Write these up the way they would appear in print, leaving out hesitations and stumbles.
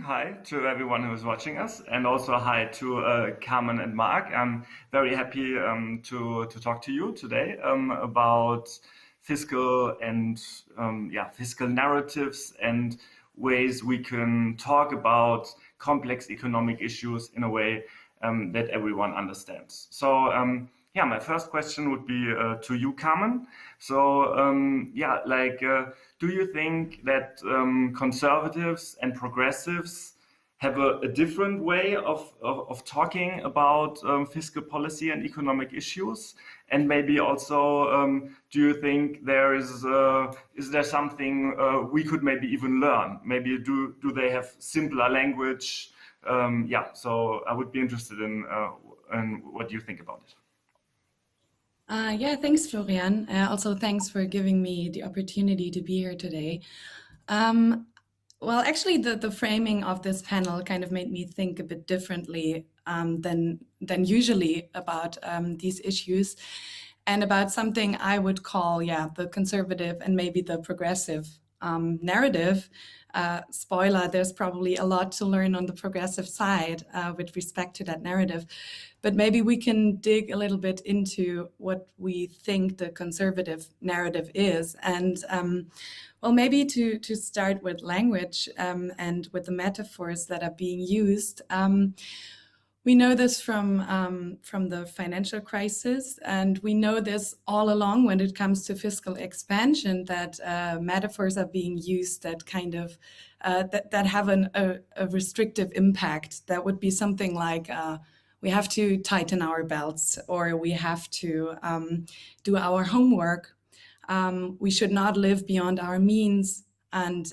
Hi to everyone who is watching us, and also hi to Carmen and Mark. I'm very happy to talk to you today about fiscal and fiscal narratives and ways we can talk about complex economic issues in a way that everyone understands. So my first question would be to you, Carmen. So do you think that conservatives and progressives have a different way of talking about fiscal policy and economic issues? And maybe also, do you think there is there something we could maybe even learn? Maybe do they have simpler language? So I would be interested in what you think about it. Thanks, Florian. Also, thanks for giving me the opportunity to be here today. Well, actually, the framing of this panel kind of made me think a bit differently than usually about these issues, and about something I would call, the conservative and maybe the progressive narrative. Spoiler, there's probably a lot to learn on the progressive side with respect to that narrative. But maybe we can dig a little bit into what we think the conservative narrative is. And maybe to start with language and with the metaphors that are being used. We know this from the financial crisis, and we know this all along when it comes to fiscal expansion, that metaphors are being used that kind of that have a restrictive impact. That would be something like we have to tighten our belts, or we have to do our homework. We should not live beyond our means, and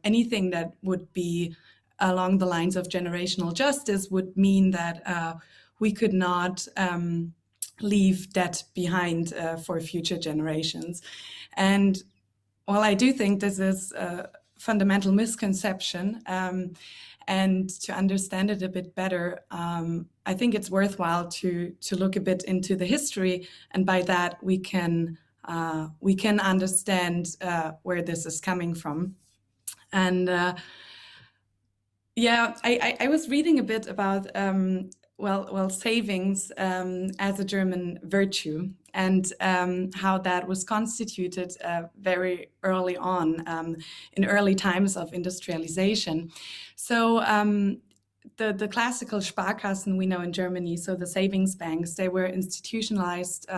anything that would be along the lines of generational justice would mean that we could not leave debt behind for future generations. And while I do think this is a fundamental misconception, and to understand it a bit better, I think it's worthwhile to look a bit into the history, and by that we can understand where this is coming from. And I was reading a bit about savings as a German virtue, and how that was constituted very early on in early times of industrialization. So the classical Sparkassen we know in Germany, so the savings banks, they were institutionalized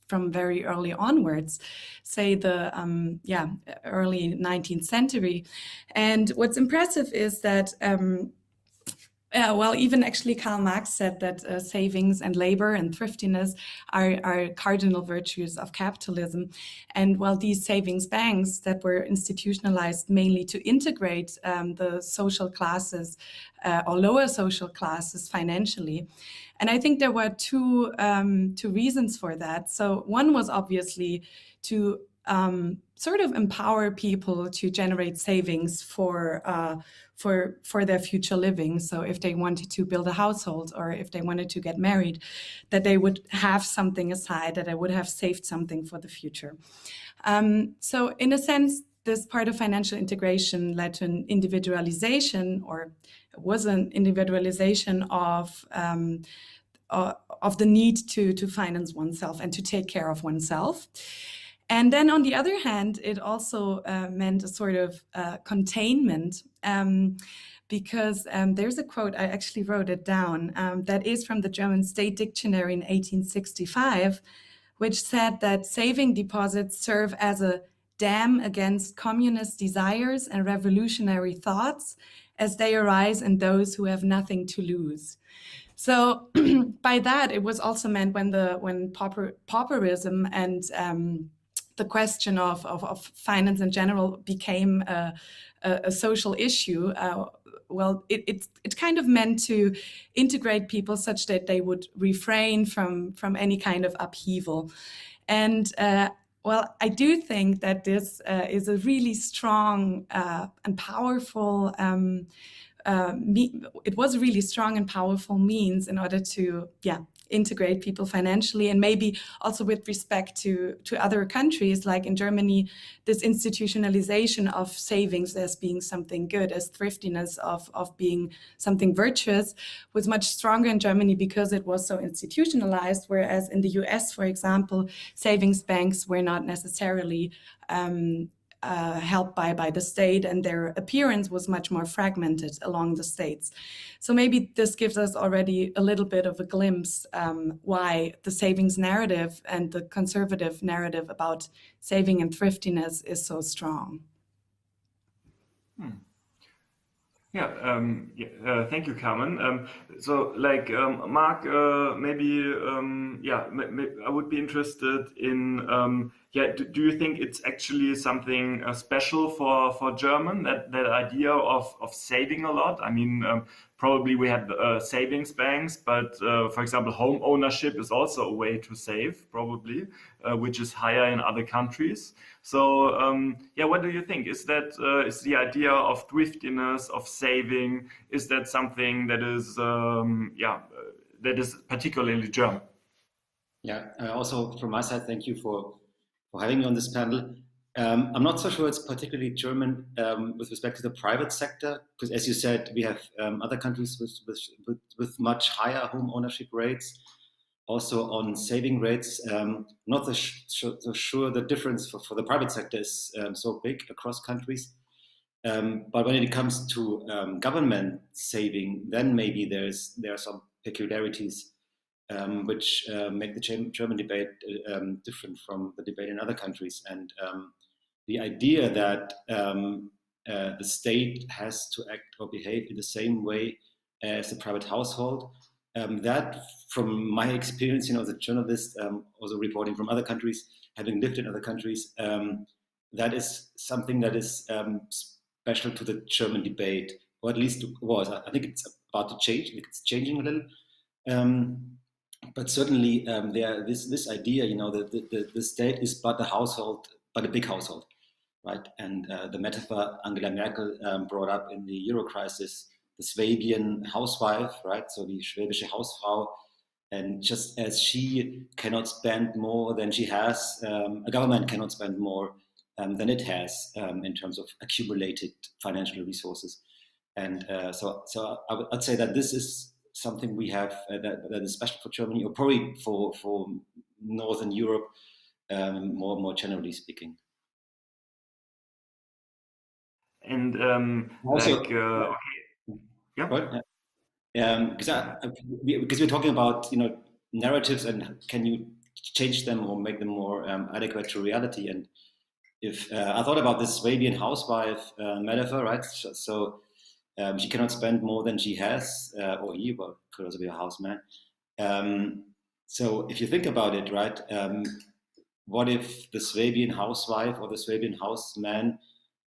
from very early onwards, say the early 19th century. And what's impressive is that, even actually Karl Marx said that savings and labor and thriftiness are cardinal virtues of capitalism. And while these savings banks that were institutionalized mainly to integrate the social classes or lower social classes financially. And I think there were two reasons for that. So one was obviously to sort of empower people to generate savings for their future living. So if they wanted to build a household, or if they wanted to get married, that they would have something aside, that they would have saved something for the future. So in a sense, this part of financial integration led to an individualization, or it was an individualization of the need to finance oneself and to take care of oneself. And then on the other hand, it also meant a sort of containment, because there's a quote, I actually wrote it down, that is from the German State Dictionary in 1865, which said that saving deposits serve as a dam against communist desires and revolutionary thoughts as they arise in those who have nothing to lose. So by that, it was also meant when pauperism and the question of finance in general became a social issue. It kind of meant to integrate people such that they would refrain from any kind of upheaval. And I do think that this is a really strong and powerful it was a really strong and powerful means in order to integrate people financially, and maybe also with respect to other countries, like in Germany, this institutionalization of savings as being something good, as thriftiness of being something virtuous, was much stronger in Germany because it was so institutionalized, whereas in the US, for example, savings banks were not necessarily helped by the state, and their appearance was much more fragmented along the states. So maybe this gives us already a little bit of a glimpse why the savings narrative and the conservative narrative about saving and thriftiness is so strong. Thank you, Carmen. So, like, Mark, maybe, I would be interested in, do you think it's actually something special for German, that idea of saving a lot? I mean, probably we have savings banks, but for example, home ownership is also a way to save, probably, which is higher in other countries. So, what do you think? Is that is the idea of thriftiness, of saving, is that something that is that is particularly German? Yeah. Also from my side, thank you for having me on this panel. I'm not so sure it's particularly German with respect to the private sector, because as you said, we have other countries with much higher home ownership rates, also on saving rates. Not so sure the difference for the private sector is so big across countries. But when it comes to government saving, then maybe there are some peculiarities which make the German debate different from the debate in other countries. And the idea that the state has to act or behave in the same way as the private household, that, from my experience, as a journalist, also reporting from other countries, having lived in other countries, that is something that is special to the German debate, or at least was. I think it's about to change. It's changing a little. But certainly, this idea, that the state is but a household, but a big household, right? And the metaphor Angela Merkel brought up in the Euro crisis, the Swabian housewife, right? So the Schwäbische Hausfrau, and just as she cannot spend more than she has, a government cannot spend more than it has in terms of accumulated financial resources. And so I'd say that this is something we have that is special for Germany, or probably for Northern Europe, more generally speaking. And also, okay. Yeah. Because we're talking about narratives, and can you change them or make them more adequate to reality? And if I thought about this Swabian housewife metaphor, right? So she cannot spend more than she has, or he, but could also be a houseman. So if you think about it, right? What if the Swabian housewife or the Swabian houseman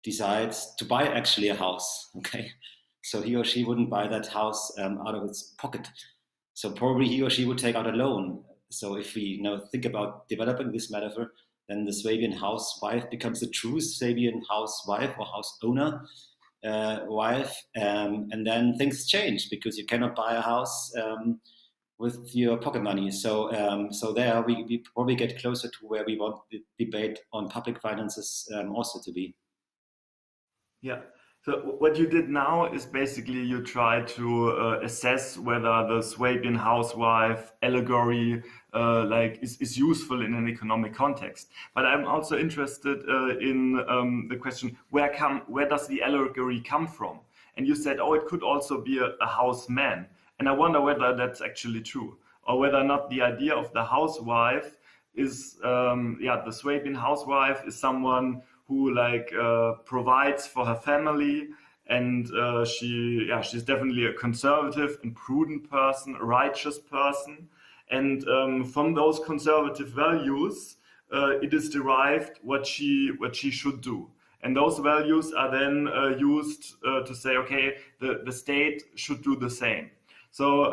decides to buy actually a house? Okay, so he or she wouldn't buy that house out of its pocket. So probably he or she would take out a loan. So if we think about developing this metaphor, then the Swabian housewife becomes the true Swabian housewife or house owner wife, and then things change because you cannot buy a house with your pocket money. So there we probably get closer to where we want the debate on public finances also to be. Yeah. So what you did now is basically you try to assess whether the Swabian housewife allegory is useful in an economic context. But I'm also interested in the question, where does the allegory come from? And you said, it could also be a houseman. And I wonder whether that's actually true, or whether or not the idea of the housewife is, the Swabian housewife is someone who provides for her family, and she's definitely a conservative and prudent person, a righteous person, and from those conservative values, it is derived what she should do, and those values are then used to say, okay, the state should do the same. So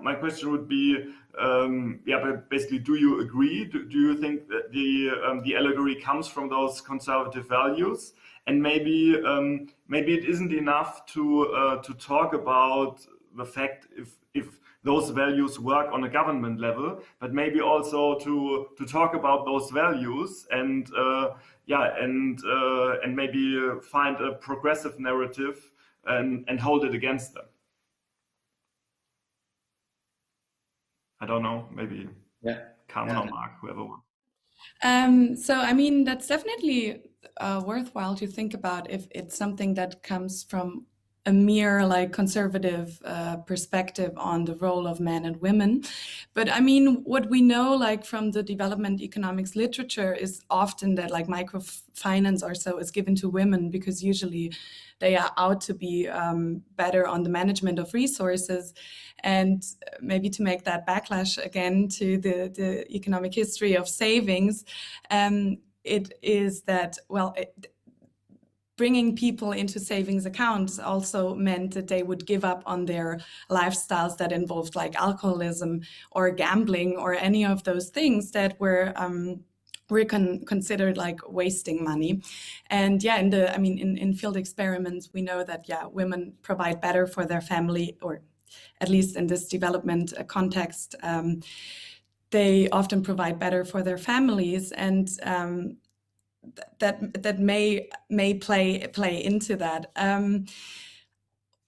my question would be, but basically, do you agree? Do you think that the allegory comes from those conservative values? And maybe it isn't enough to talk about the fact if those values work on a government level, but maybe also to talk about those values and and maybe find a progressive narrative and hold it against them. I don't know, maybe Carmen or Mark, whoever wants. So, I mean, that's definitely worthwhile to think about if it's something that comes from a mere like conservative perspective on the role of men and women. But I mean, what we know like from the development economics literature is often that like microfinance or so is given to women because usually they are out to be better on the management of resources. And maybe to make that backlash again to the economic history of savings, it is that, well, bringing people into savings accounts also meant that they would give up on their lifestyles that involved like alcoholism or gambling or any of those things that were considered like wasting money. And in field experiments, we know that women provide better for their family, or at least in this development context, they often provide better for their families, and that may play into that.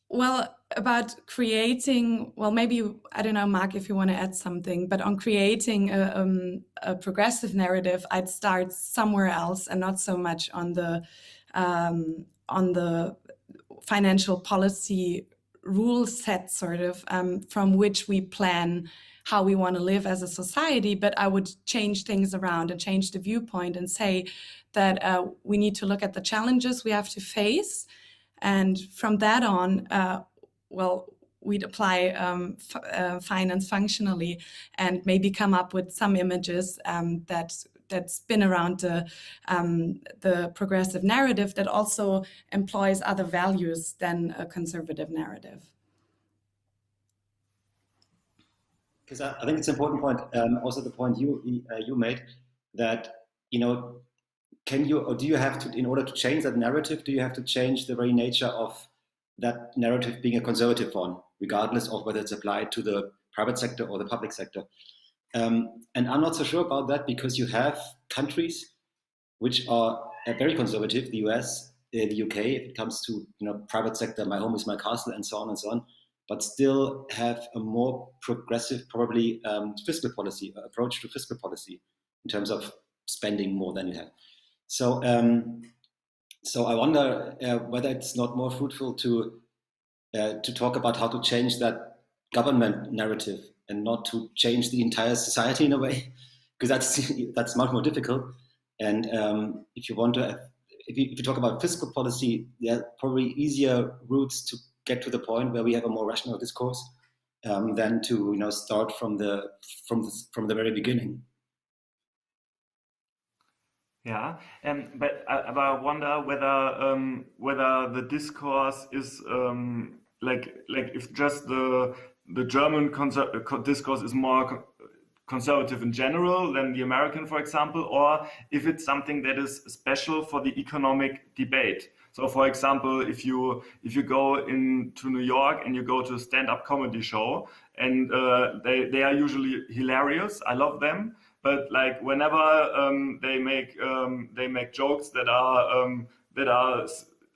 Well, about creating, well, maybe, I don't know, Mark, if you want to add something, but on creating a progressive narrative, I'd start somewhere else and not so much on the financial policy rule set, sort of, from which we plan how we want to live as a society. But I would change things around and change the viewpoint and say that we need to look at the challenges we have to face. And from that on, we'd apply finance functionally and maybe come up with some images that spin around the progressive narrative that also employs other values than a conservative narrative. Because I think it's an important point, also the point you made, that, you know, can you, or do you have to, in order to change that narrative, do you have to change the very nature of that narrative being a conservative one, regardless of whether it's applied to the private sector or the public sector? And I'm not so sure about that, because you have countries which are very conservative, the US, the UK, if it comes to, you know, private sector, my home is my castle, and so on and so on, but still have a more progressive, probably fiscal policy, approach to fiscal policy in terms of spending more than you have. So, so I wonder whether it's not more fruitful to talk about how to change that government narrative and not to change the entire society in a way, because that's much more difficult. And if you want to, if you talk about fiscal policy, there are probably easier routes to get to the point where we have a more rational discourse than to, you know, start from the very beginning. Yeah, but I wonder whether the discourse is like if just the German discourse is more conservative in general than the American, for example, or if it's something that is special for the economic debate. So, for example, if you go into New York and you go to a stand-up comedy show, and they are usually hilarious, I love them. But like whenever they make jokes that are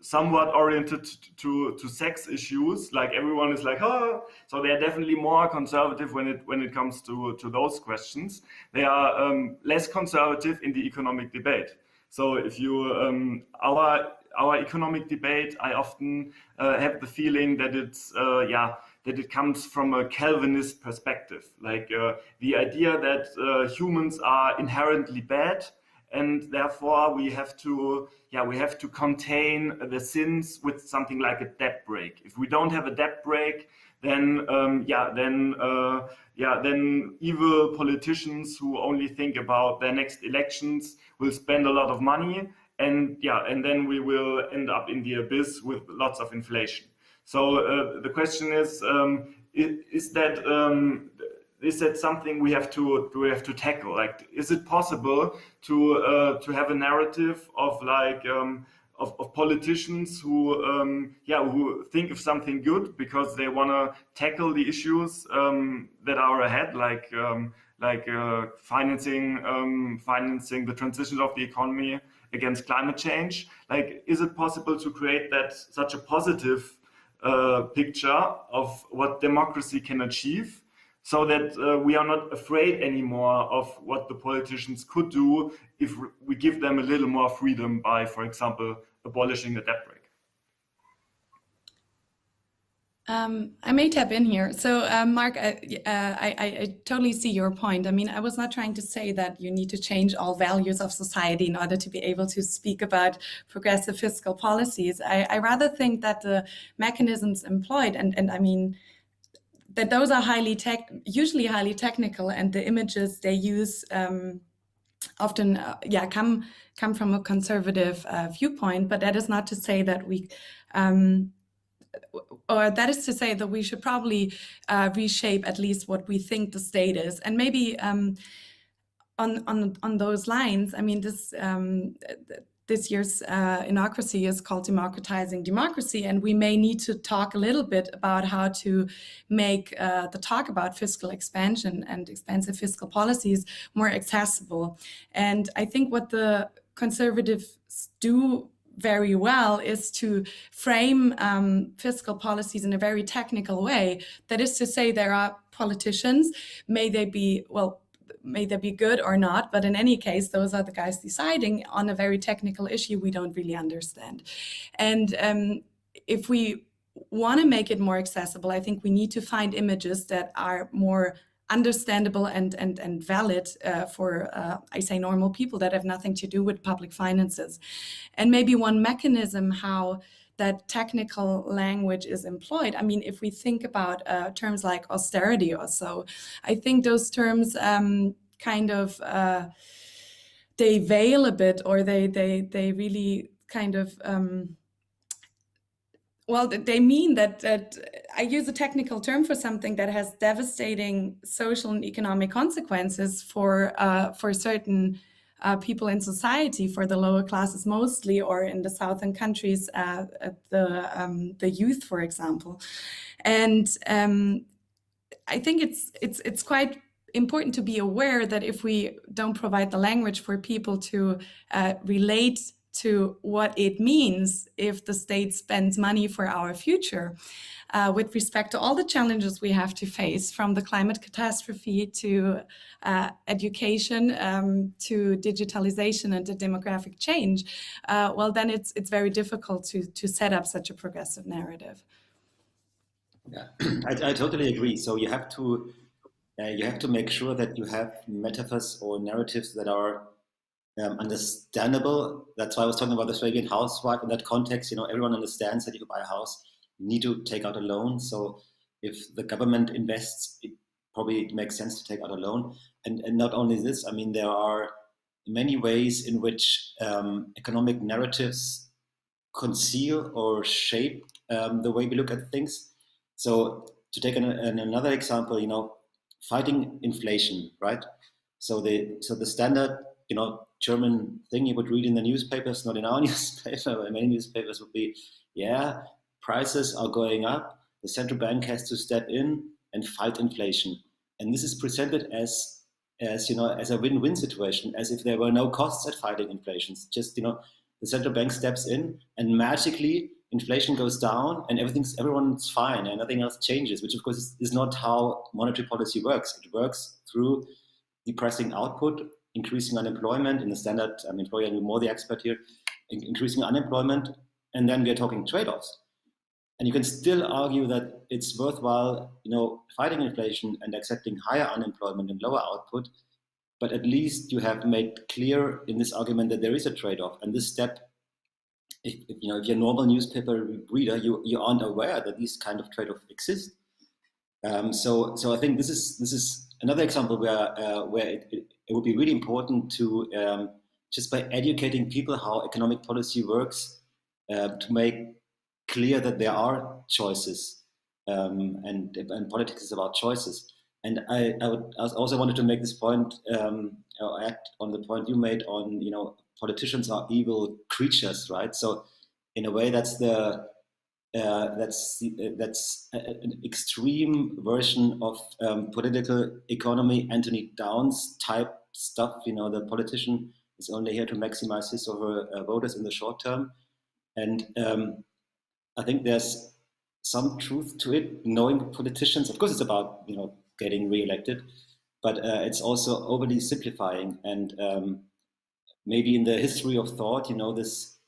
somewhat oriented to sex issues, like everyone is like, oh, so they are definitely more conservative when it comes to those questions. They are less conservative in the economic debate. So if you our economic debate, I often have the feeling that it's that it comes from a Calvinist perspective, like the idea that humans are inherently bad, and therefore we have to contain the sins with something like a debt break. If we don't have a debt break, then evil politicians who only think about their next elections will spend a lot of money, and then we will end up in the abyss with lots of inflation. So the question is that something we have to tackle? Like, is it possible to have a narrative of of politicians who think of something good because they want to tackle the issues that are ahead, like financing the transition of the economy against climate change. Like, is it possible to create such a positive picture of what democracy can achieve, so that we are not afraid anymore of what the politicians could do if we give them a little more freedom by, for example, abolishing the debt brake? I may tap in here. So, Mark, I totally see your point. I mean, I was not trying to say that you need to change all values of society in order to be able to speak about progressive fiscal policies. I rather think that the mechanisms employed, and I mean, that those are usually highly technical, and the images they use often come from a conservative viewpoint. But that is not to say that or that is to say that we should probably reshape at least what we think the state is, and maybe on those lines. I mean, this year's Innocracy is called Democratizing Democracy, and we may need to talk a little bit about how to make the talk about fiscal expansion and expansive fiscal policies more accessible. And I think what the conservatives do very well is to frame fiscal policies in a very technical way. That is to say, there are politicians, may they be good or not, but in any case, those are the guys deciding on a very technical issue we don't really understand. And if we want to make it more accessible, I think we need to find images that are more understandable and valid for, I say, normal people that have nothing to do with public finances. And maybe one mechanism how that technical language is employed. I mean, if we think about terms like austerity or so, I think those terms kind of they veil a bit, or they really kind of they mean that I use a technical term for something that has devastating social and economic consequences for certain people in society, for the lower classes mostly, or in the southern countries, the youth, for example. And I think it's quite important to be aware that if we don't provide the language for people to relate to what it means if the state spends money for our future, with respect to all the challenges we have to face, from the climate catastrophe to education, to digitalization and to demographic change, then it's very difficult to set up such a progressive narrative. Yeah, I totally agree. So you have to make sure that you have metaphors or narratives that are understandable. That's why I was talking about the Swabian housewife in that context. Everyone understands that if you buy a house, you need to take out a loan. So if the government invests, it probably makes sense to take out a loan. And not only this, I mean, there are many ways in which economic narratives conceal or shape the way we look at things. So to take another example, fighting inflation, right? So the standard, German thing you would read in the newspapers, not in our newspaper, but many newspapers, would be, prices are going up, the central bank has to step in and fight inflation. And this is presented as a win-win situation, as if there were no costs at fighting inflation. It's just, the central bank steps in and magically inflation goes down and everyone's fine and nothing else changes, which of course is not how monetary policy works. It works through depressing output, increasing unemployment. In the standard employer, you're more the expert here, increasing unemployment, and then we're talking trade-offs. And you can still argue that it's worthwhile, fighting inflation and accepting higher unemployment and lower output, but at least you have made clear in this argument that there is a trade-off. And this step, if you're a normal newspaper reader, you aren't aware that these kind of trade-offs exist. So I think this is another example where it would be really important to just by educating people how economic policy works, to make clear that there are choices, and politics is about choices. And I also wanted to make this point, or act on the point you made on, politicians are evil creatures, right? So in a way, that's an extreme version of political economy, Anthony Downs type stuff. The politician is only here to maximize his or her voters in the short term. And I think there's some truth to it. Knowing politicians, of course, it's about getting re-elected, but it's also overly simplifying. And maybe in the history of thought, this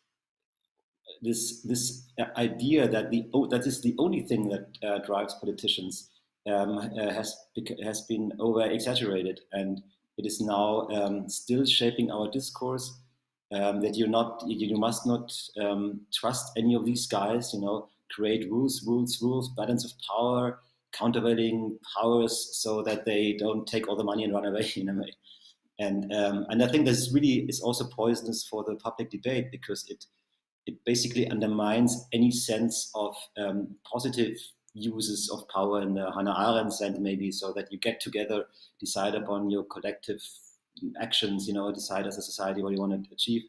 idea that that is the only thing that drives politicians has been over exaggerated, and it is now still shaping our discourse. That you must not trust any of these guys. Create rules, balance of power, countervailing powers, so that they don't take all the money and run away in a way. And I think this really is also poisonous for the public debate, because it basically undermines any sense of positive uses of power in the Hannah Arendt sense, maybe, so that you get together, decide upon your collective actions, decide as a society what you want to achieve.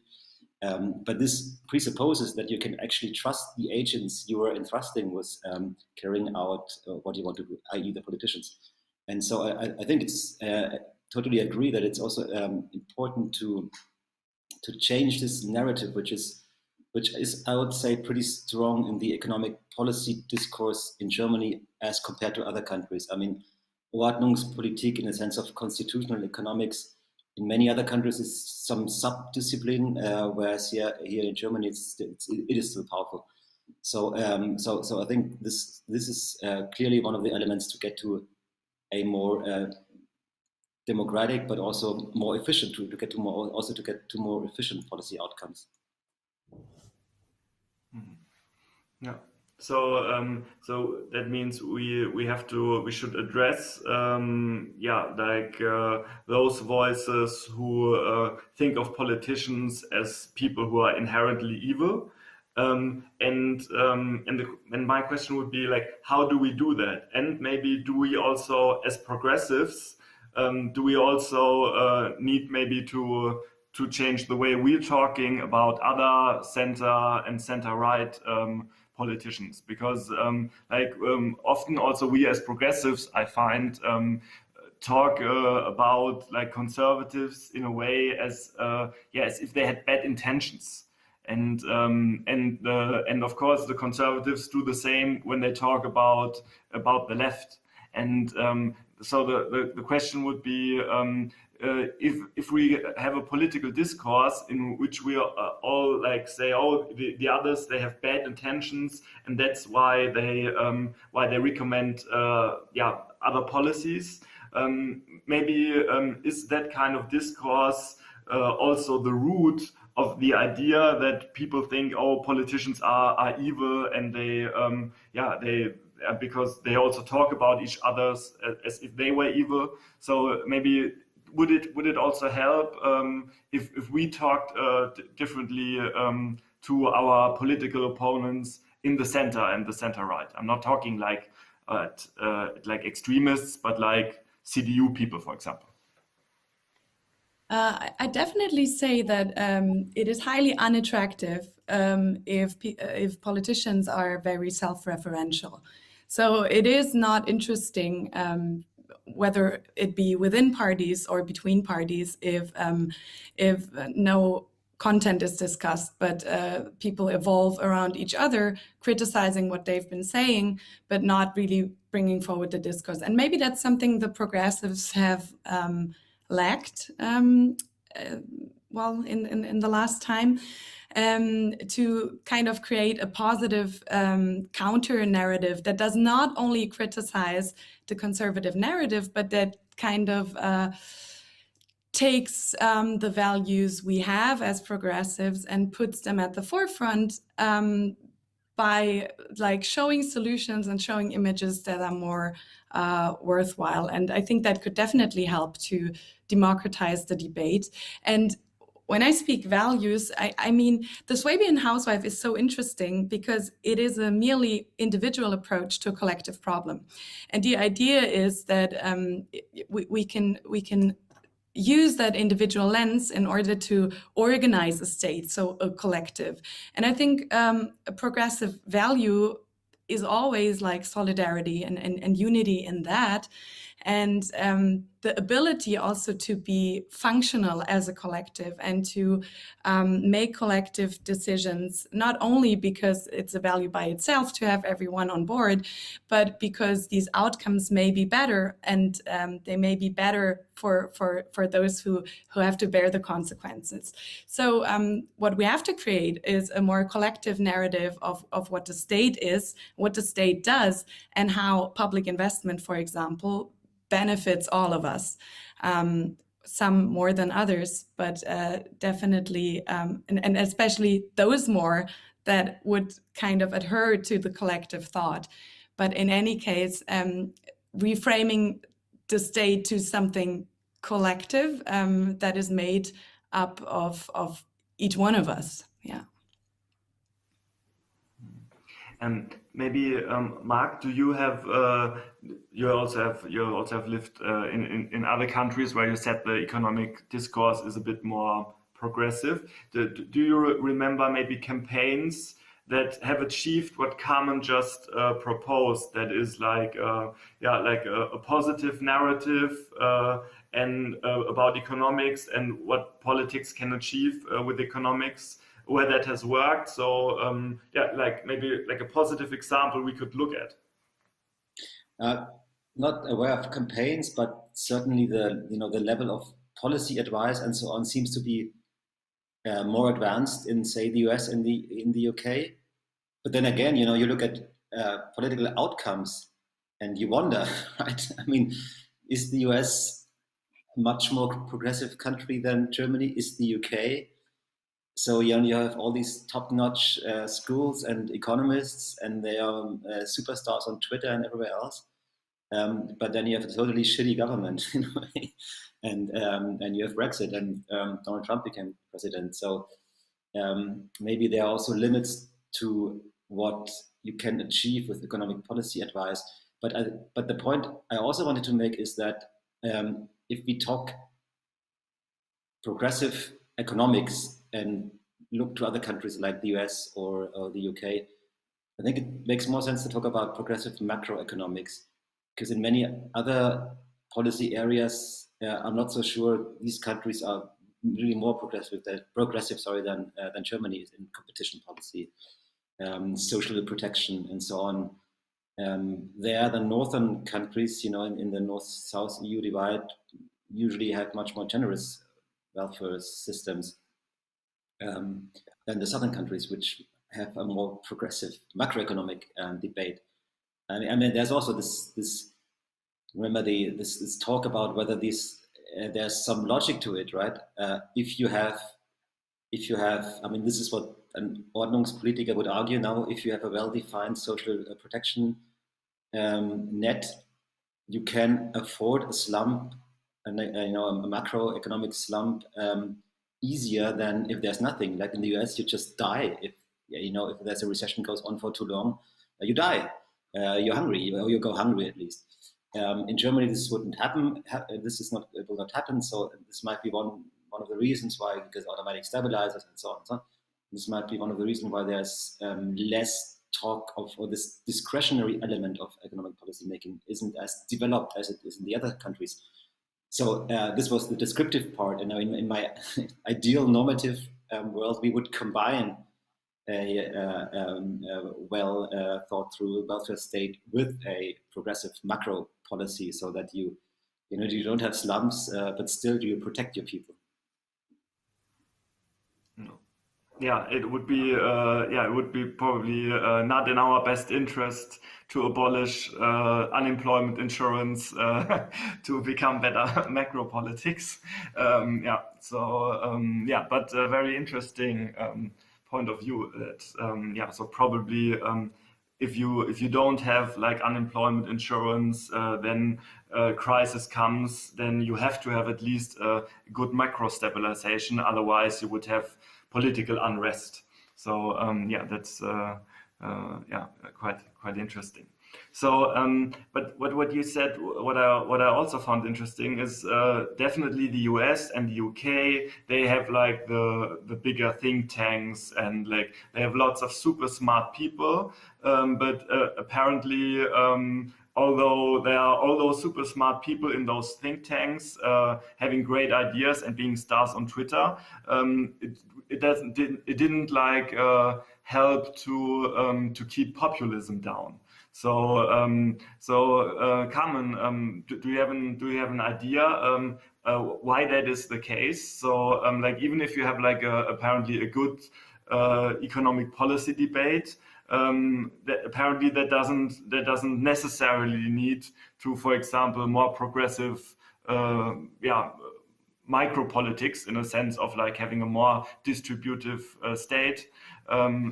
But this presupposes that you can actually trust the agents you are entrusting with carrying out what you want to do, i.e. the politicians. And so I think it's totally agree that it's also important to change this narrative, which is, I would say, pretty strong in the economic policy discourse in Germany as compared to other countries. I mean, Ordnungspolitik, in the sense of constitutional economics, in many other countries is some sub-discipline, whereas here in Germany it is still powerful. So I think this is clearly one of the elements to get to a more democratic, but also more efficient, to get to more efficient policy outcomes. Yeah. So that means we should address those voices who think of politicians as people who are inherently evil. And my question would be, like, how do we do that? And maybe do we also, as progressives, do we also need maybe to change the way we're talking about other center and center-right politicians? Because often also we as progressives, I find, talk about like conservatives in a way as if they had bad intentions. And of course the conservatives do the same when they talk about the left. And so the question would be, if we have a political discourse in which we all like say, oh, the others, they have bad intentions, and that's why they recommend other policies. Maybe is that kind of discourse also the root of the idea that people think, oh, politicians are evil, and they because they also talk about each other as if they were evil. So maybe would it also help if we talked differently to our political opponents in the center and the center right? I'm not talking like extremists, but like CDU people, for example. I definitely say that it is highly unattractive if politicians are very self-referential. So it is not interesting, whether it be within parties or between parties, if no content is discussed, but people evolve around each other, criticizing what they've been saying, but not really bringing forward the discourse. And maybe that's something the progressives have lacked in the last time, to kind of create a positive counter narrative that does not only criticize the conservative narrative, but that kind of takes the values we have as progressives and puts them at the forefront by like showing solutions and showing images that are more worthwhile. And I think that could definitely help to democratize the debate. And when I speak values, I mean, the Swabian housewife is so interesting because it is a merely individual approach to a collective problem. And the idea is that we can use that individual lens in order to organize a state, so a collective. And I think a progressive value is always like solidarity and unity in that. And the ability also to be functional as a collective and to make collective decisions, not only because it's a value by itself to have everyone on board, but because these outcomes may be better, and they may be better for those who have to bear the consequences. So what we have to create is a more collective narrative of what the state is, what the state does, and how public investment, for example, benefits all of us, some more than others, but definitely, and especially those more that would kind of adhere to the collective thought. But in any case, reframing the state to something collective that is made up of each one of us. Yeah. And maybe Mark, do you have you also have lived in other countries where you said the economic discourse is a bit more progressive. Do you remember maybe campaigns that have achieved what Carmen just proposed? That is like a positive narrative and about economics and what politics can achieve with economics, where that has worked. So like maybe like a positive example we could look at. Not aware of campaigns, but certainly the level of policy advice and so on seems to be more advanced in, say, the US and in the UK. But then again, you look at political outcomes and you wonder, right? I mean, is the US a much more progressive country than Germany? Is the UK? So you have all these top-notch schools and economists, and they are superstars on Twitter and everywhere else. But then you have a totally shitty government, in a way. And you have Brexit, and Donald Trump became president. So maybe there are also limits to what you can achieve with economic policy advice. But the point I also wanted to make is that if we talk progressive economics and look to other countries like the US or the UK, I think it makes more sense to talk about progressive macroeconomics, because in many other policy areas, I'm not so sure these countries are really more progressive than Germany is in competition policy, social protection, and so on. There, the northern countries, in the North-South EU divide, usually have much more generous welfare systems than the southern countries, which have a more progressive macroeconomic debate. I mean, there's also this remember this talk about whether there's some logic to it, right? If you have, I mean, this is what an Ordnungspolitiker would argue now. If you have a well-defined social protection net, you can afford a slump, a macroeconomic slump, easier than if there's nothing. Like in the US, you just die if there's a recession goes on for too long, you die. You're hungry, or you go hungry at least. In Germany, this wouldn't happen. It will not happen. So this might be one of the reasons why, because automatic stabilizers and so on. So this might be one of the reasons why there's less talk of, or this discretionary element of economic policy making isn't as developed as it is in the other countries. So this was the descriptive part. And in my ideal normative world, we would combine a well thought through welfare state with a progressive macro policy, so that you don't have slums, but still you protect your people. Yeah, it would be probably not in our best interest to abolish unemployment insurance to become better macro politics. But a very interesting point of view. That so probably if you don't have like unemployment insurance, then crisis comes, then you have to have at least a good macro stabilization. Otherwise, you would have political unrest. So yeah, that's yeah, quite interesting. So, but what you said, what I also found interesting is definitely the US and the UK. They have like the bigger think tanks, and like they have lots of super smart people. But apparently, although there are all those super smart people in those think tanks having great ideas and being stars on Twitter, it didn't like help to keep populism down. So, Carmen, do you have an idea why that is the case? So, like even if you have like apparently a good economic policy debate, apparently that doesn't necessarily need to, for example, more progressive, yeah, micropolitics in a sense of like having a more distributive state.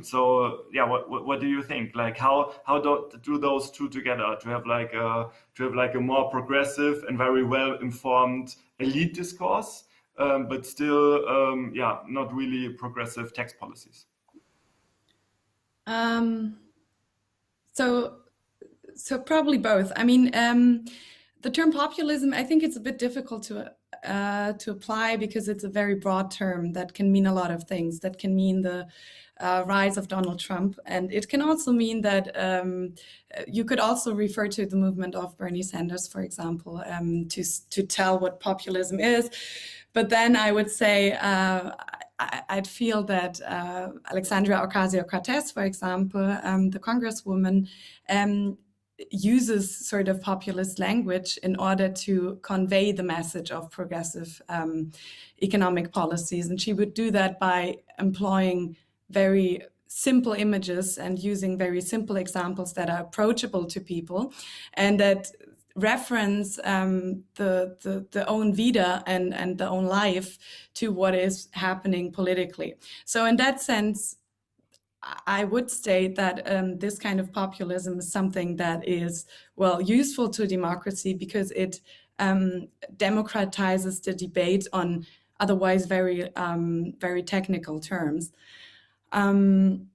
So yeah, what do you think? Like how do those two together to have like a more progressive and very well informed elite discourse, but still yeah, not really progressive tax policies? So probably both. I mean, the term populism, I think it's a bit difficult to apply because it's a very broad term that can mean a lot of things. That can mean the rise of Donald Trump, and it can also mean that you could also refer to the movement of Bernie Sanders, for example, to tell what populism is. But then I would say I'd feel that Alexandria Ocasio-Cortez, for example, the Congresswoman, uses sort of populist language in order to convey the message of progressive economic policies. And she would do that by employing very simple images and using very simple examples that are approachable to people and that reference the own vida and the own life to what is happening politically. So in that sense, I would state that this kind of populism is something that is, well, useful to democracy because it democratizes the debate on otherwise very, very technical terms. And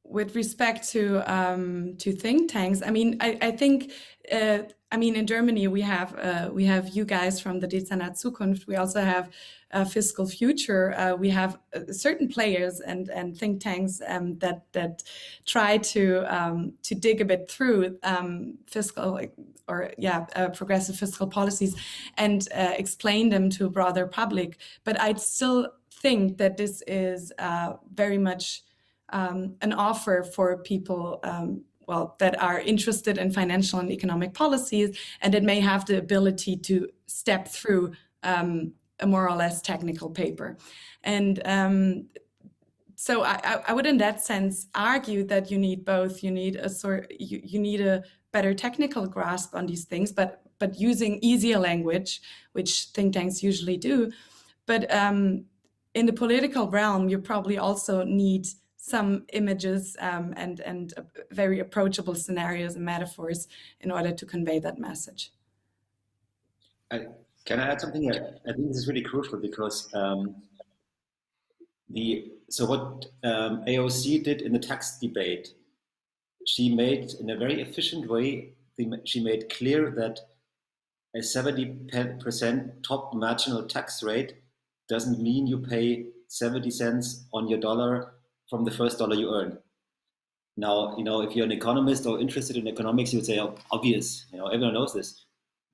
with respect to think tanks, I mean, I think, I mean, in Germany we have you guys from the Dezernat Zukunft. We also have Fiscal Future. We have certain players and think tanks that try to dig a bit through fiscal or progressive fiscal policies and explain them to a broader public. But I'd still think that this is very much an offer for people well, that are interested in financial and economic policies and that may have the ability to step through a more or less technical paper. And so I would in that sense argue that you need both. You need you need a better technical grasp on these things, but using easier language, which think tanks usually do. But in the political realm, you probably also need some images and very approachable scenarios and metaphors in order to convey that message. Can I add something here? I think this is really crucial because so what AOC did in the tax debate, she made in a very efficient way, she made clear that a 70% top marginal tax rate doesn't mean you pay 70 cents on your dollar from the first dollar you earn. Now, you know, if you're an economist or interested in economics, you would say, oh, obvious, you know, everyone knows this.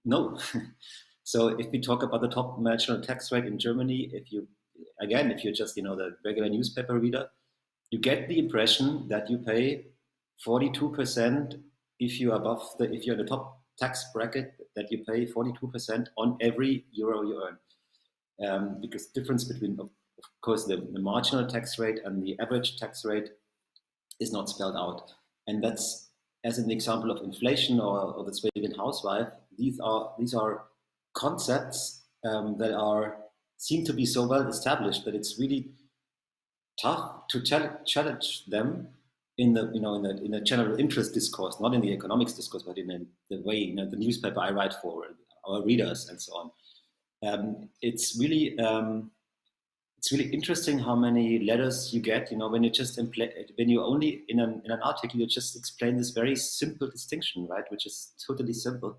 No. So if we talk about the top marginal tax rate in Germany, if you're just, you know, the regular newspaper reader, you get the impression that you pay 42% if you're in the top tax bracket, that you pay 42% on every euro you earn. Because the difference between, of course, the marginal tax rate and the average tax rate is not spelled out. And that's, as an example of inflation or the Swabian housewife, these are concepts that seem to be so well established that it's really tough to challenge them in the in the general interest discourse, not in the economics discourse, but in the way the newspaper I write for our readers and so on. It's really interesting how many letters you get. When you just when you only in an article you just explain this very simple distinction, right? Which is totally simple,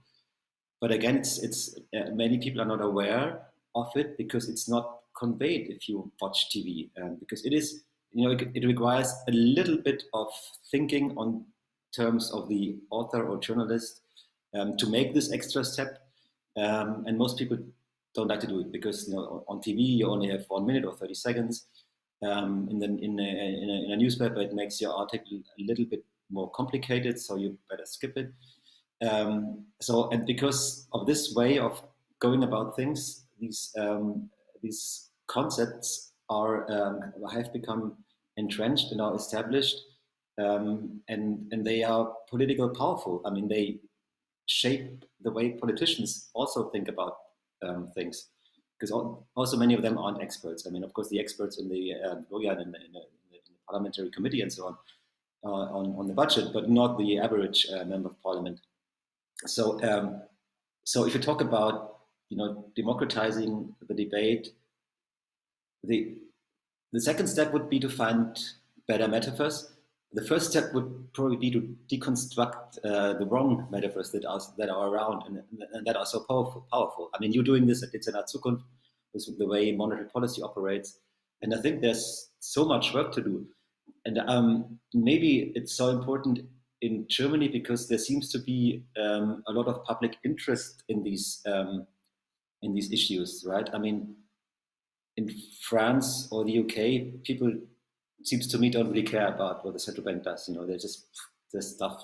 but again, it's many people are not aware of it because it's not conveyed if you watch TV, because it is. It requires a little bit of thinking on terms of the author or journalist to make this extra step, and most people don't like to do it because on TV you only have 1 minute or 30 seconds. In a newspaper, it makes your article a little bit more complicated, so you better skip it. And because of this way of going about things, these concepts have become entrenched and are established, and they are politically powerful. I mean, they shape the way politicians also think about things, because also many of them aren't experts. I mean, of course, the experts in the in the parliamentary committee and so on the budget, but not the average member of parliament. So if you talk about democratizing the debate, the second step would be to find better metaphors. The first step would probably be to deconstruct the wrong metaphors that are around and that are so powerful. I mean, you're doing this at It's in our Zukunft, with the way monetary policy operates, and I think there's so much work to do. And maybe it's so important in Germany because there seems to be a lot of public interest in these issues, right? I mean, in France or the UK, people, it seems to me, don't really care about what the central bank does. They just this stuff,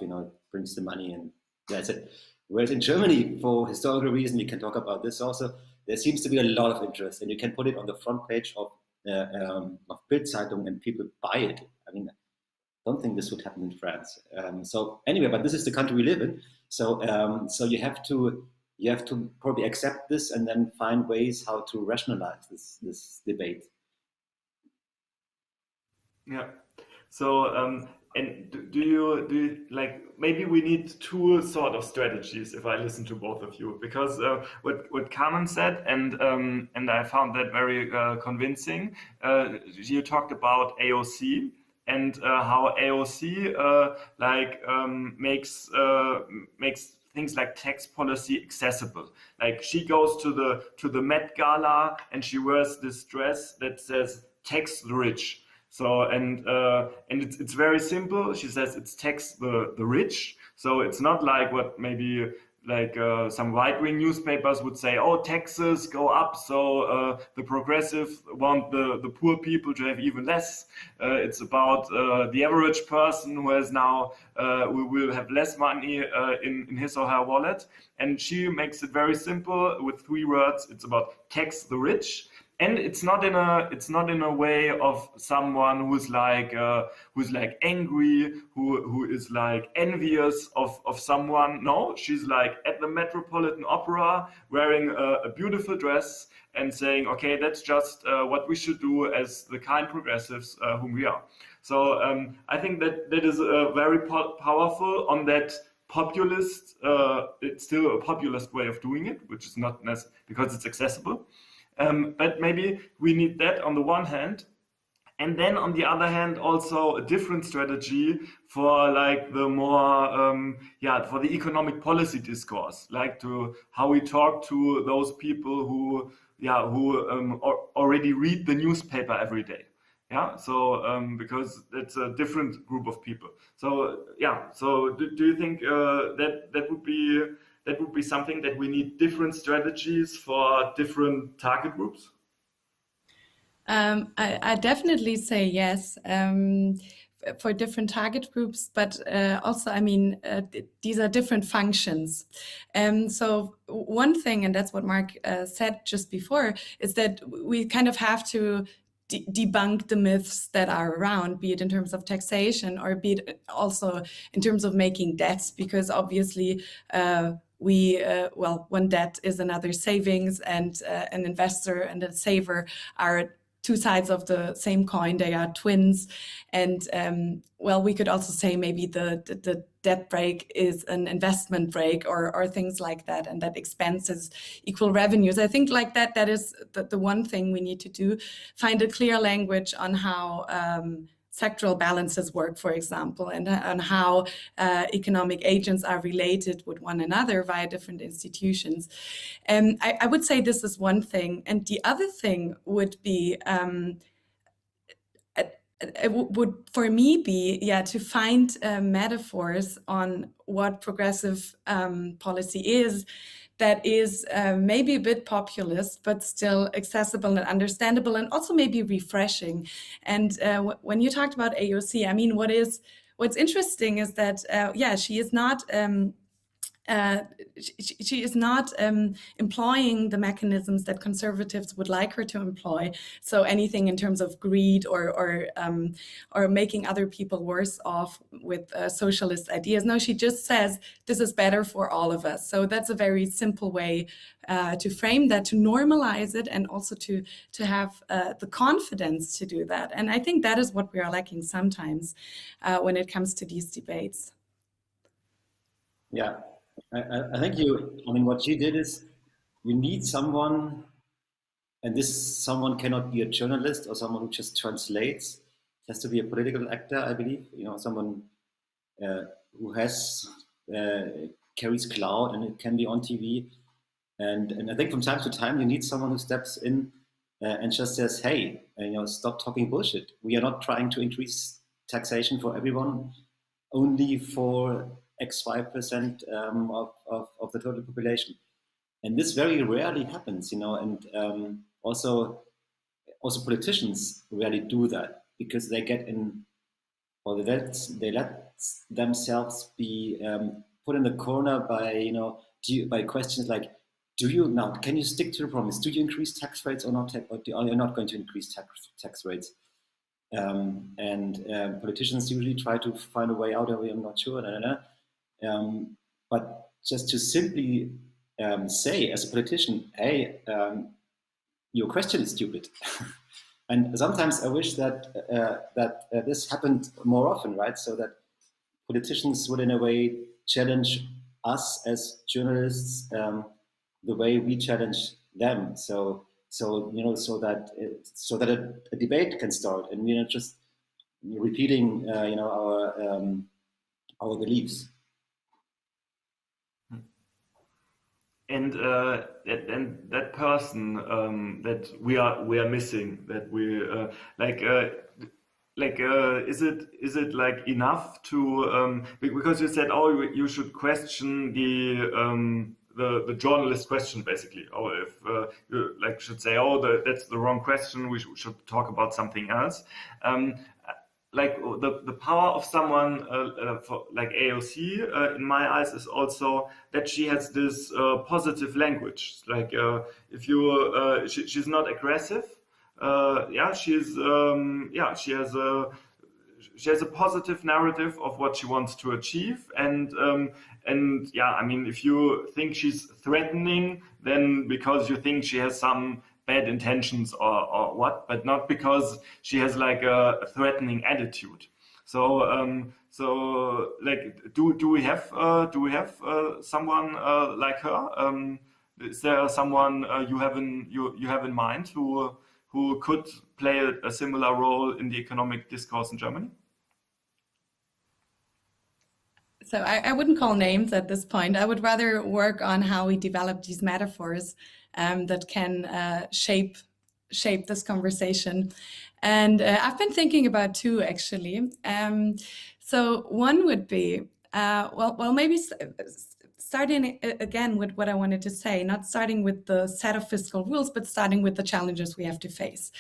brings the money and that's it. Whereas in Germany, for historical reason, we can talk about this also. There seems to be a lot of interest, and you can put it on the front page of Bild Zeitung, and people buy it. I mean, I don't think this would happen in France. So anyway, but this is the country we live in. So so you have to probably accept this and then find ways how to rationalize this debate. Yeah. So and do you like, maybe we need two sort of strategies if I listen to both of you, because what Carmen said, and I found that very convincing. You talked about AOC and how AOC makes things like tax policy accessible. Like, she goes to the Met Gala and she wears this dress that says "tax the rich." So and it's very simple. She says it's tax the rich. So it's not like what maybe like some right-wing newspapers would say, oh, taxes go up, so the progressive want the poor people to have even less. It's about the average person who has now who will have less money in his or her wallet. And she makes it very simple with 3 words. It's about tax the rich. And it's not in a way of someone who's like angry, who is like envious of someone. No, she's like at the Metropolitan Opera wearing a beautiful dress and saying, okay, that's just what we should do as the kind progressives whom we are. So I think that is very powerful on that populist. It's still a populist way of doing it, which is not necessary because it's accessible. But maybe we need that on the one hand, and then on the other hand also a different strategy for like the more for the economic policy discourse, like to how we talk to those people who already read the newspaper every day. Yeah, so because it's a different group of people. So yeah, so do you think that would be something that we need different strategies for different target groups? I definitely say yes for different target groups, but also, I mean, these are different functions. So one thing, and that's what Mark said just before, is that we kind of have to debunk the myths that are around, be it in terms of taxation or be it also in terms of making debts, because obviously one debt is another savings, and an investor and a saver are two sides of the same coin. They are twins. And well, we could also say maybe the debt break is an investment break, or things like that, and that expenses equal revenues. I think like that is the one thing we need to do, find a clear language on how sectoral balances work, for example, and on how economic agents are related with one another via different institutions. I would say this is one thing. And the other thing would be, it would for me be, to find metaphors on what progressive policy is, that is maybe a bit populist, but still accessible and understandable, and also maybe refreshing. And when you talked about AOC, I mean, what's interesting is that, she is not she is not employing the mechanisms that conservatives would like her to employ. So anything in terms of greed or making other people worse off with socialist ideas. No, she just says this is better for all of us. So that's a very simple way to frame that, to normalize it, and also to have the confidence to do that. And I think that is what we are lacking sometimes when it comes to these debates. Yeah. I think what you did is, you need someone, and this someone cannot be a journalist or someone who just translates. It has to be a political actor, I believe. Someone who has carries clout, and it can be on TV. And I think from time to time you need someone who steps in and just says, "Hey, stop talking bullshit. We are not trying to increase taxation for everyone, only for X 5% of the total population." And this very rarely happens, and also politicians rarely do that, because they get in, or they let themselves be put in the corner by by questions like, can you stick to the promise? Do you increase tax rates or not? Or are you not going to increase tax rates? And politicians usually try to find a way out of it. I'm not sure. But just to simply say as a politician, hey, your question is stupid. And sometimes I wish that this happened more often, right? So that politicians would, in a way, challenge us as journalists the way we challenge them. So that a debate can start, and just repeating our beliefs. And that person that we are missing, that we is it like enough to because you said, oh, you should question the journalist question, basically, or if you should say, oh, that's the wrong question, we should talk about something else. The power of someone like AOC, in my eyes, is also that she has this positive language. If you, she's not aggressive. She has a positive narrative of what she wants to achieve, and if you think she's threatening, then because you think she has some bad intentions or what, but not because she has a threatening attitude. So do we have someone like her? Is there someone you have in mind who could play a similar role in the economic discourse in Germany? So I wouldn't call names at this point. I would rather work on how we develop these metaphors that can shape this conversation. And I've been thinking about two, actually. So one would be, maybe starting again with what I wanted to say, not starting with the set of fiscal rules, but starting with the challenges we have to face.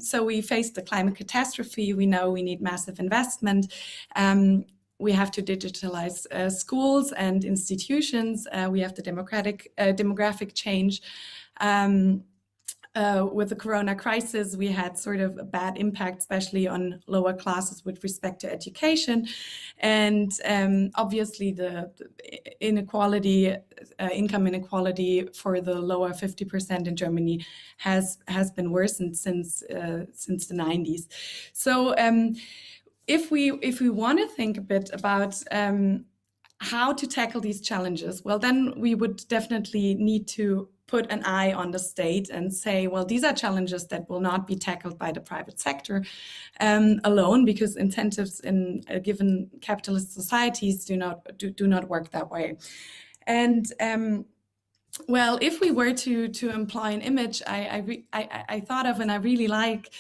So we face the climate catastrophe. We know we need massive investment. We have to digitalize schools and institutions. We have the demographic change. with the corona crisis, we had sort of a bad impact, especially on lower classes with respect to education. And obviously the inequality, income inequality for the lower 50% in Germany has been worsened since the 90s. So if we want to think a bit about how to tackle these challenges, well, then we would definitely need to put an eye on the state and say, well, these are challenges that will not be tackled by the private sector alone, because incentives in given capitalist societies do not work that way. And well, if we were to employ an image I thought of and I really like,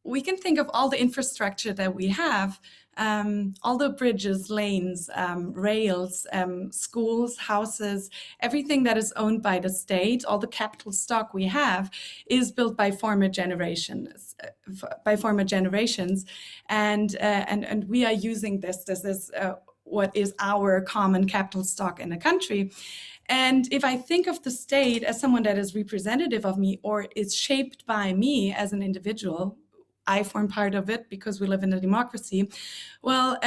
we can think of all the infrastructure that we have, all the bridges, lanes, rails, schools, houses, everything that is owned by the state, all the capital stock we have is built by former generations, and we are using this. This is what is our common capital stock in a country. And if I think of the state as someone that is representative of me or is shaped by me as an individual, I form part of it because we live in a democracy. Well,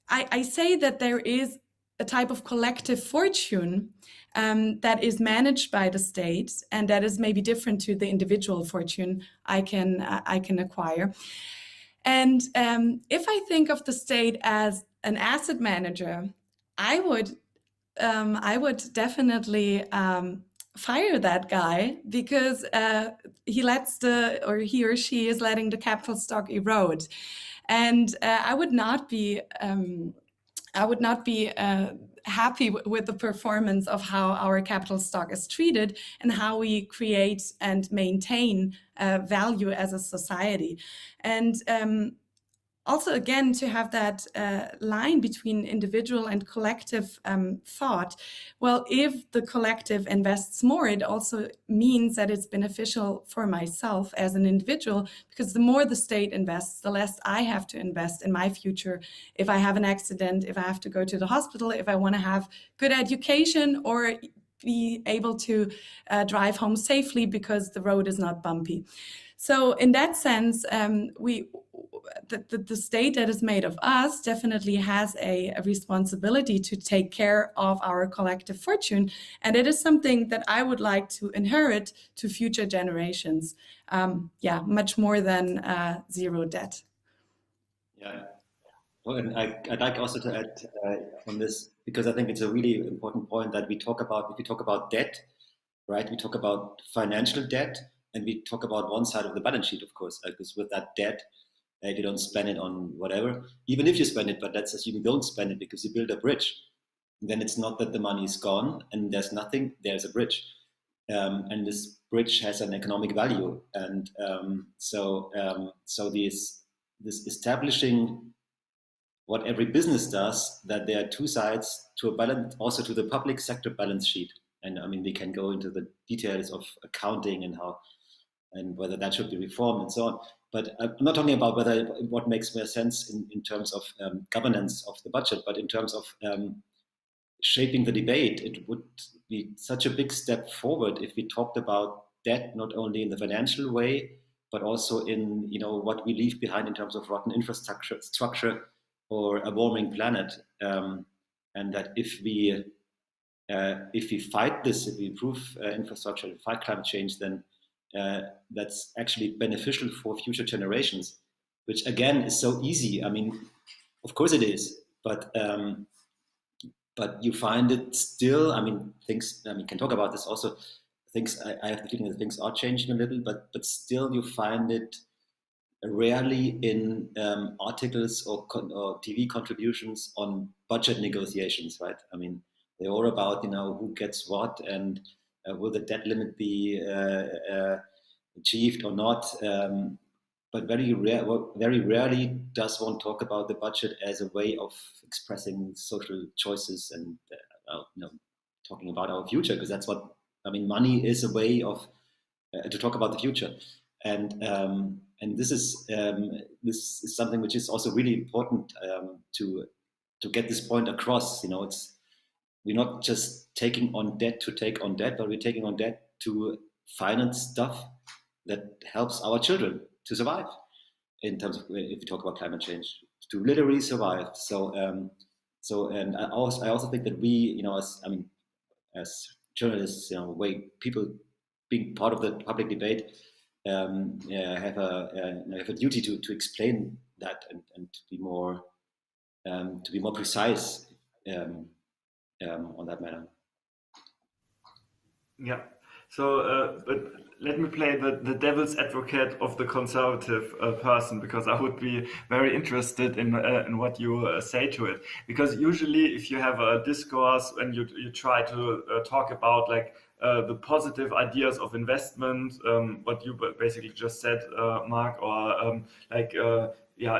I say that there is a type of collective fortune that is managed by the state, and that is maybe different to the individual fortune I can acquire. And if I think of the state as an asset manager, I would definitely fire that guy, because he or she is letting the capital stock erode, and I would not be happy with the performance of how our capital stock is treated and how we create and maintain value as a society. And also, again, to have that line between individual and collective thought. Well, if the collective invests more, it also means that it's beneficial for myself as an individual, because the more the state invests, the less I have to invest in my future. If I have an accident, if I have to go to the hospital, if I want to have good education or be able to drive home safely because the road is not bumpy. So in that sense, the state that is made of us definitely has a responsibility to take care of our collective fortune. And it is something that I would like to inherit to future generations. Much more than zero debt. Yeah. Well, and I'd like also to add on this, because I think it's a really important point that we talk about. If we talk about debt, right, we talk about financial debt, and we talk about one side of the balance sheet, of course, because with that debt, you don't spend it on whatever, even if you spend it, but let's assume you don't spend it because you build a bridge. Then it's not that the money is gone and there's nothing, there's a bridge. And this bridge has an economic value. And so this establishing what every business does, that there are two sides to a balance, also to the public sector balance sheet. And I mean, we can go into the details of accounting and how, and whether that should be reformed and so on. But I'm not talking about what makes more sense in terms of governance of the budget, but in terms of shaping the debate. It would be such a big step forward if we talked about debt not only in the financial way, but also in what we leave behind in terms of rotten infrastructure or a warming planet. And that if we fight this, if we improve infrastructure, fight climate change, then that's actually beneficial for future generations, which again is so easy. I mean, of course it is, but you find it still. I mean, things. I mean, can talk about this also. Things. I have the feeling that things are changing a little, but still you find it rarely in articles or TV contributions on budget negotiations, right? I mean, they're all about who gets what and will the debt limit be achieved or not? But very rarely does one talk about the budget as a way of expressing social choices and talking about our future, because that's what I mean. Money is a way of to talk about the future, and this is something which is also really important to get this point across. We're not just taking on debt to take on debt, but we're taking on debt to finance stuff that helps our children to survive. In terms of, if we talk about climate change, to literally survive. And I also think that we, as journalists, people being part of the public debate, have a duty to explain that and to be more precise on that matter. Yeah. So, but let me play the devil's advocate of the conservative person, because I would be very interested in what you say to it. Because usually, if you have a discourse and you try to talk about like the positive ideas of investment, what you basically just said, Mark, or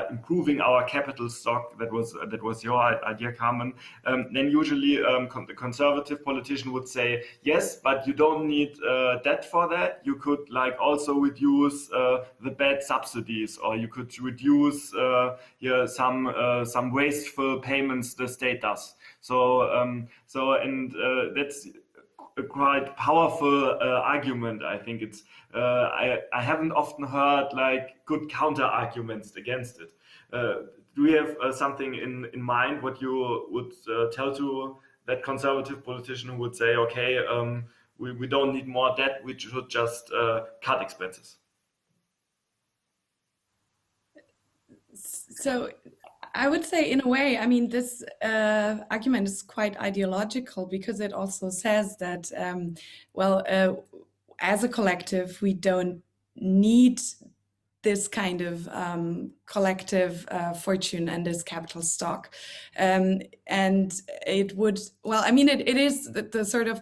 improving our capital stock, that was your idea, Carmen. Then usually the conservative politician would say, yes, but you don't need debt for that. You could like also reduce the bad subsidies, or you could reduce some wasteful payments the state does. That's a quite powerful argument. I think it's I haven't often heard like good counter arguments against it. Do you have something in mind what you would tell to that conservative politician who would say, okay, we don't need more debt, we should just cut expenses? So I would say, in a way, I mean, this argument is quite ideological, because it also says that, as a collective, we don't need this kind of collective fortune and this capital stock. And it would, it is the sort of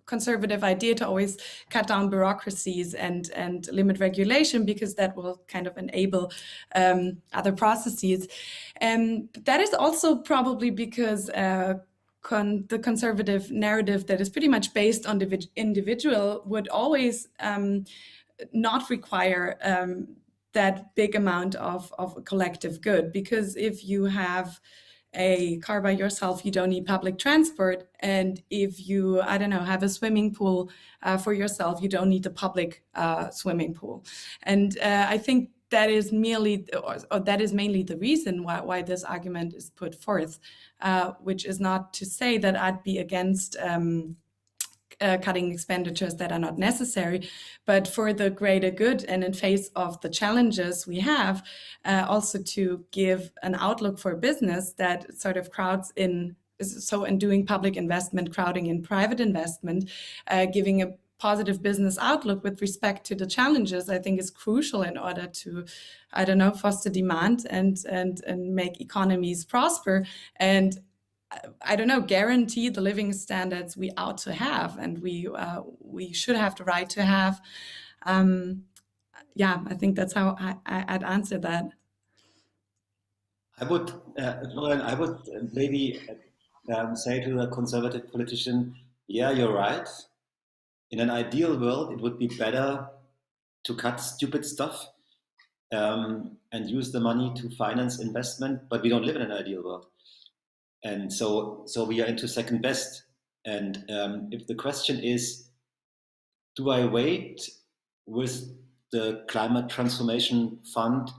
conservative idea to always cut down bureaucracies and limit regulation, because that will kind of enable other processes. But that is also probably because the conservative narrative that is pretty much based on the individual would always not require that big amount of a collective good. Because if you have a car by yourself, you don't need public transport. And if you, I don't know, have a swimming pool for yourself, you don't need a public swimming pool. And I think that is merely, or that is mainly the reason why this argument is put forth, which is not to say that I'd be against cutting expenditures that are not necessary, but for the greater good and in face of the challenges we have, also to give an outlook for business that sort of crowds in, so in doing public investment, crowding in private investment, giving a positive business outlook with respect to the challenges, I think is crucial in order to, I don't know, foster demand and make economies prosper, and I don't know, guarantee the living standards we ought to have, and we should have the right to have. I think that's how I'd answer that. I would, Florian, maybe say to a conservative politician, yeah, you're right. In an ideal world, it would be better to cut stupid stuff and use the money to finance investment, but we don't live in an ideal world. And so we are into second best. And if the question is, do I wait with the climate transformation fund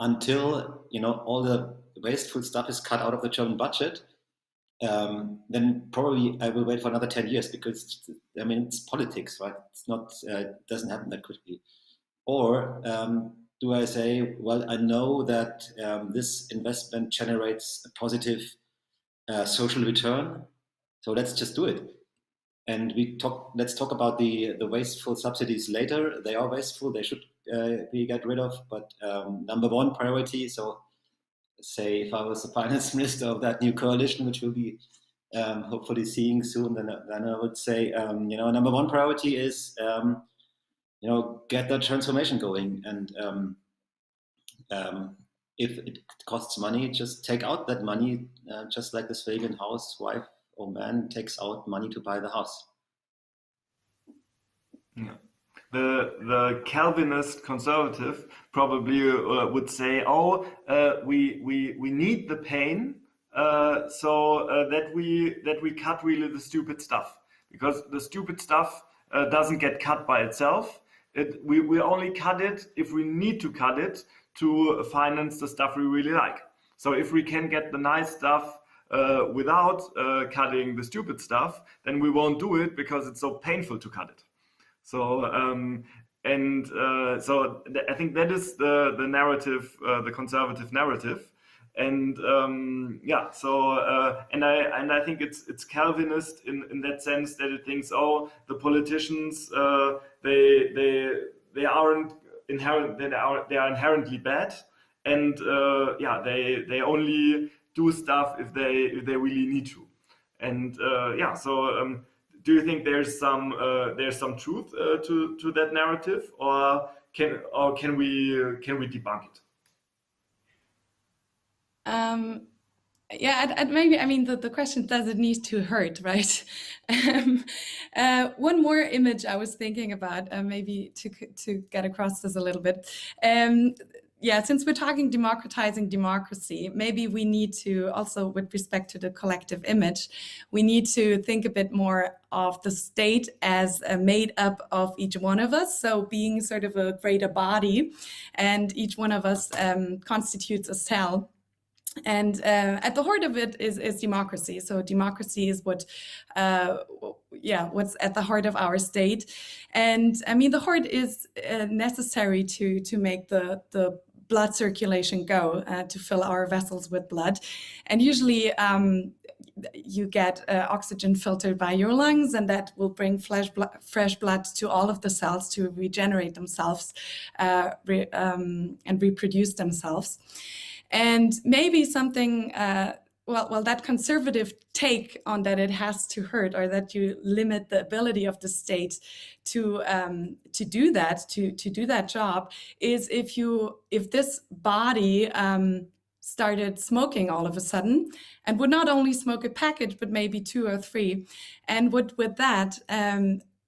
until all the wasteful stuff is cut out of the German budget? Then probably I will wait for another 10 years, because it's politics, right? It's not, it doesn't happen that quickly. Or do I say, well, I know that this investment generates a positive social return, so let's just do it. And let's talk about the wasteful subsidies later. They are wasteful, they should be get rid of, but number one priority, so say if I was the finance minister of that new coalition, which we'll be hopefully seeing soon, then I would say, number one priority is, get that transformation going. And if it costs money, just take out that money, just like the Swabian housewife or man takes out money to buy the house. Yeah. The Calvinist conservative probably would say, we need the pain, so that we cut really the stupid stuff, because the stupid stuff doesn't get cut by itself. We only cut it if we need to cut it to finance the stuff we really like. So if we can get the nice stuff without cutting the stupid stuff, then we won't do it because it's so painful to cut it. So I think that is the narrative, the conservative narrative. And I think it's Calvinist in that sense that it thinks, oh, the politicians they aren't inherent, they are inherently bad, and they only do stuff if they really need to. And do you think there's some truth to that narrative, or can we debunk it? Maybe, I mean, the question, does it need to hurt, right? One more image I was thinking about, maybe to get across this a little bit. Since we're talking democratizing democracy, maybe we need to also, with respect to the collective image, we need to think a bit more of the state as made up of each one of us. So being sort of a greater body, and each one of us constitutes a cell. And at the heart of it is democracy. So democracy is what's at the heart of our state. And I mean, the heart is necessary to make the blood circulation go, to fill our vessels with blood. And usually you get oxygen filtered by your lungs, and that will bring fresh blood to all of the cells to regenerate themselves and reproduce themselves. And maybe something, that conservative take on that it has to hurt, or that you limit the ability of the state to do that job, is if this body started smoking all of a sudden, and would not only smoke a package, but maybe 2 or 3, and would with that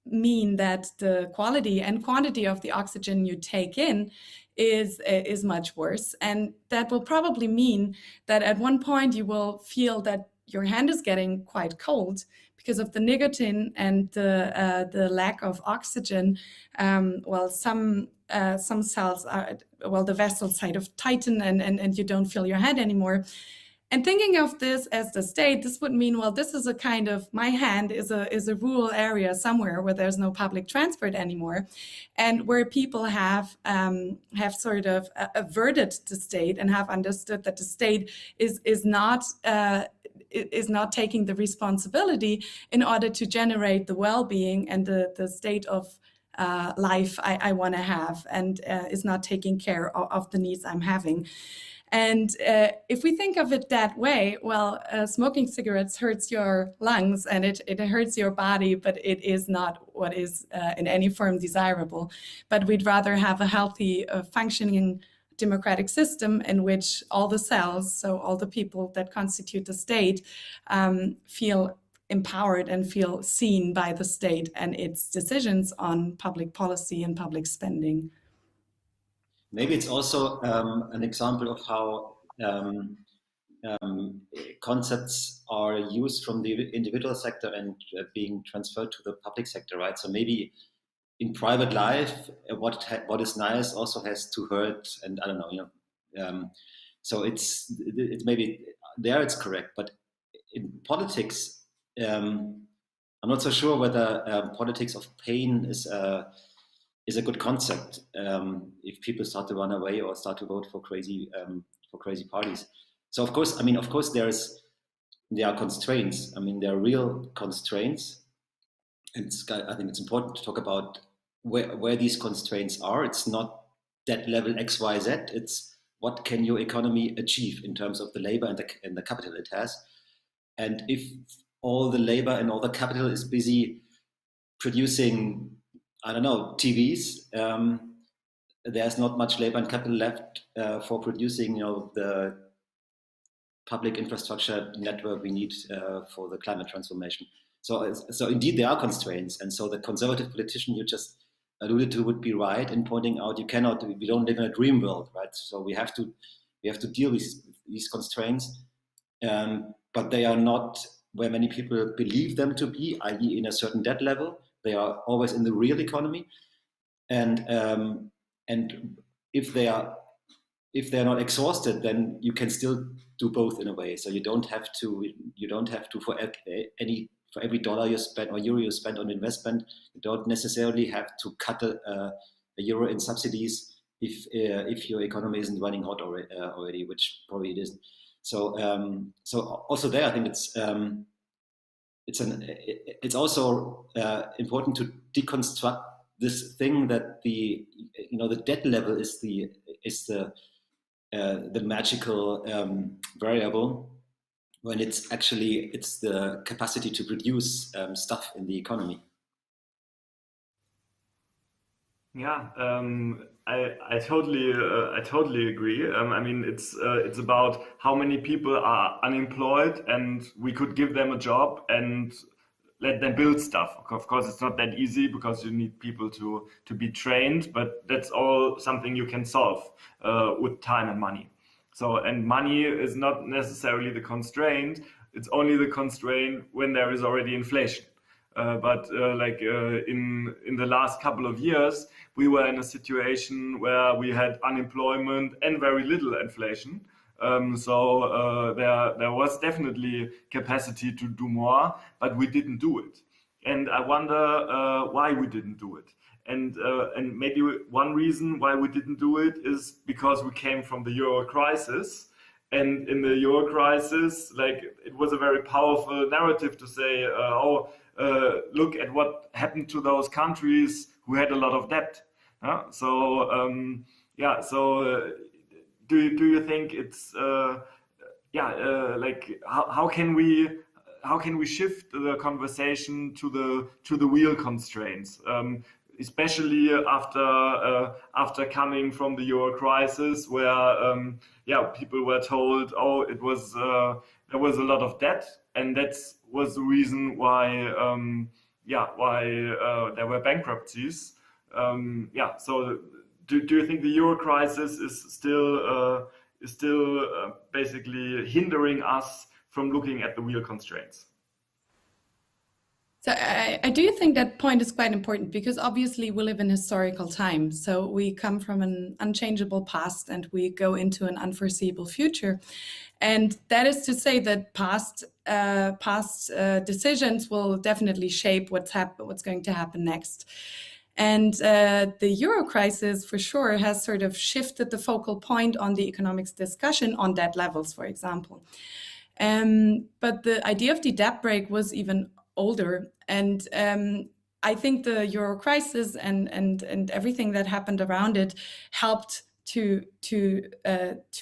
mean that the quality and quantity of the oxygen you take in is much worse. And that will probably mean that at one point you will feel that your hand is getting quite cold because of the nicotine and the lack of oxygen. Some cells are, the vessels kind of tighten and you don't feel your hand anymore. And thinking of this as the state, this would mean, this is a kind of, my hand is a rural area somewhere where there's no public transport anymore, and where people have sort of averted the state and have understood that the state is not taking the responsibility in order to generate the well-being and the state of life I want to have, and is not taking care of the needs I'm having. And if we think of it that way, smoking cigarettes hurts your lungs and it hurts your body, but it is not what is in any form desirable. But we'd rather have a healthy, functioning democratic system in which all the cells, so all the people that constitute the state, feel empowered and feel seen by the state and its decisions on public policy and public spending. Maybe it's also an example of how concepts are used from the individual sector and being transferred to the public sector, right? So maybe in private life, what is nice also has to hurt, and I don't know, so it's maybe there it's correct, but in politics, I'm not so sure whether politics of pain is a good concept if people start to run away or start to vote for crazy parties. So of course there are constraints. I mean, there are real constraints, and I think it's important to talk about where these constraints are. It's not debt level X, Y, Z. It's what can your economy achieve in terms of the labor and the capital it has. And if all the labor and all the capital is busy producing, I don't know, TVs, there's not much labor and capital left for producing, the public infrastructure network we need for the climate transformation. So indeed there are constraints, and so the conservative politician you just alluded to would be right in pointing out we don't live in a dream world, right? So we have to deal with these constraints, but they are not where many people believe them to be, i.e. in a certain debt level. they are always in the real economy, and if they are not exhausted, then you can still do both in a way. So you don't have to for every dollar you spend or euro you spend on investment, you don't necessarily have to cut a euro in subsidies if your economy isn't running hot already, which probably it isn't. So also there, I think it's also important to deconstruct this thing that the debt level is the magical variable, when it's the capacity to produce stuff in the economy. Yeah, I totally agree. I mean, it's about how many people are unemployed, and we could give them a job and let them build stuff. Of course, it's not that easy because you need people to be trained, but that's all something you can solve with time and money. So, and money is not necessarily the constraint. It's only the constraint when there is already inflation. But in the last couple of years, we were in a situation where we had unemployment and very little inflation. So there was definitely capacity to do more, but we didn't do it. And I wonder why we didn't do it. And maybe one reason why we didn't do it is because we came from the Euro crisis. And in the Euro crisis, it was a very powerful narrative to say, look at what happened to those countries who had a lot of debt. Do you think it's how can we shift the conversation to the real constraints, especially after coming from the Euro crisis, where people were told, there was a lot of debt, and that was the reason why there were bankruptcies. So do you think the Euro crisis is still basically hindering us from looking at the real constraints? So I do think that point is quite important, because obviously we live in historical time. So we come from an unchangeable past and we go into an unforeseeable future. And that is to say that past decisions will definitely shape what's going to happen next. And the Euro crisis, for sure, has sort of shifted the focal point on the economics discussion on debt levels, for example. But the idea of the debt brake was even older. And I think the Euro crisis and everything that happened around it helped to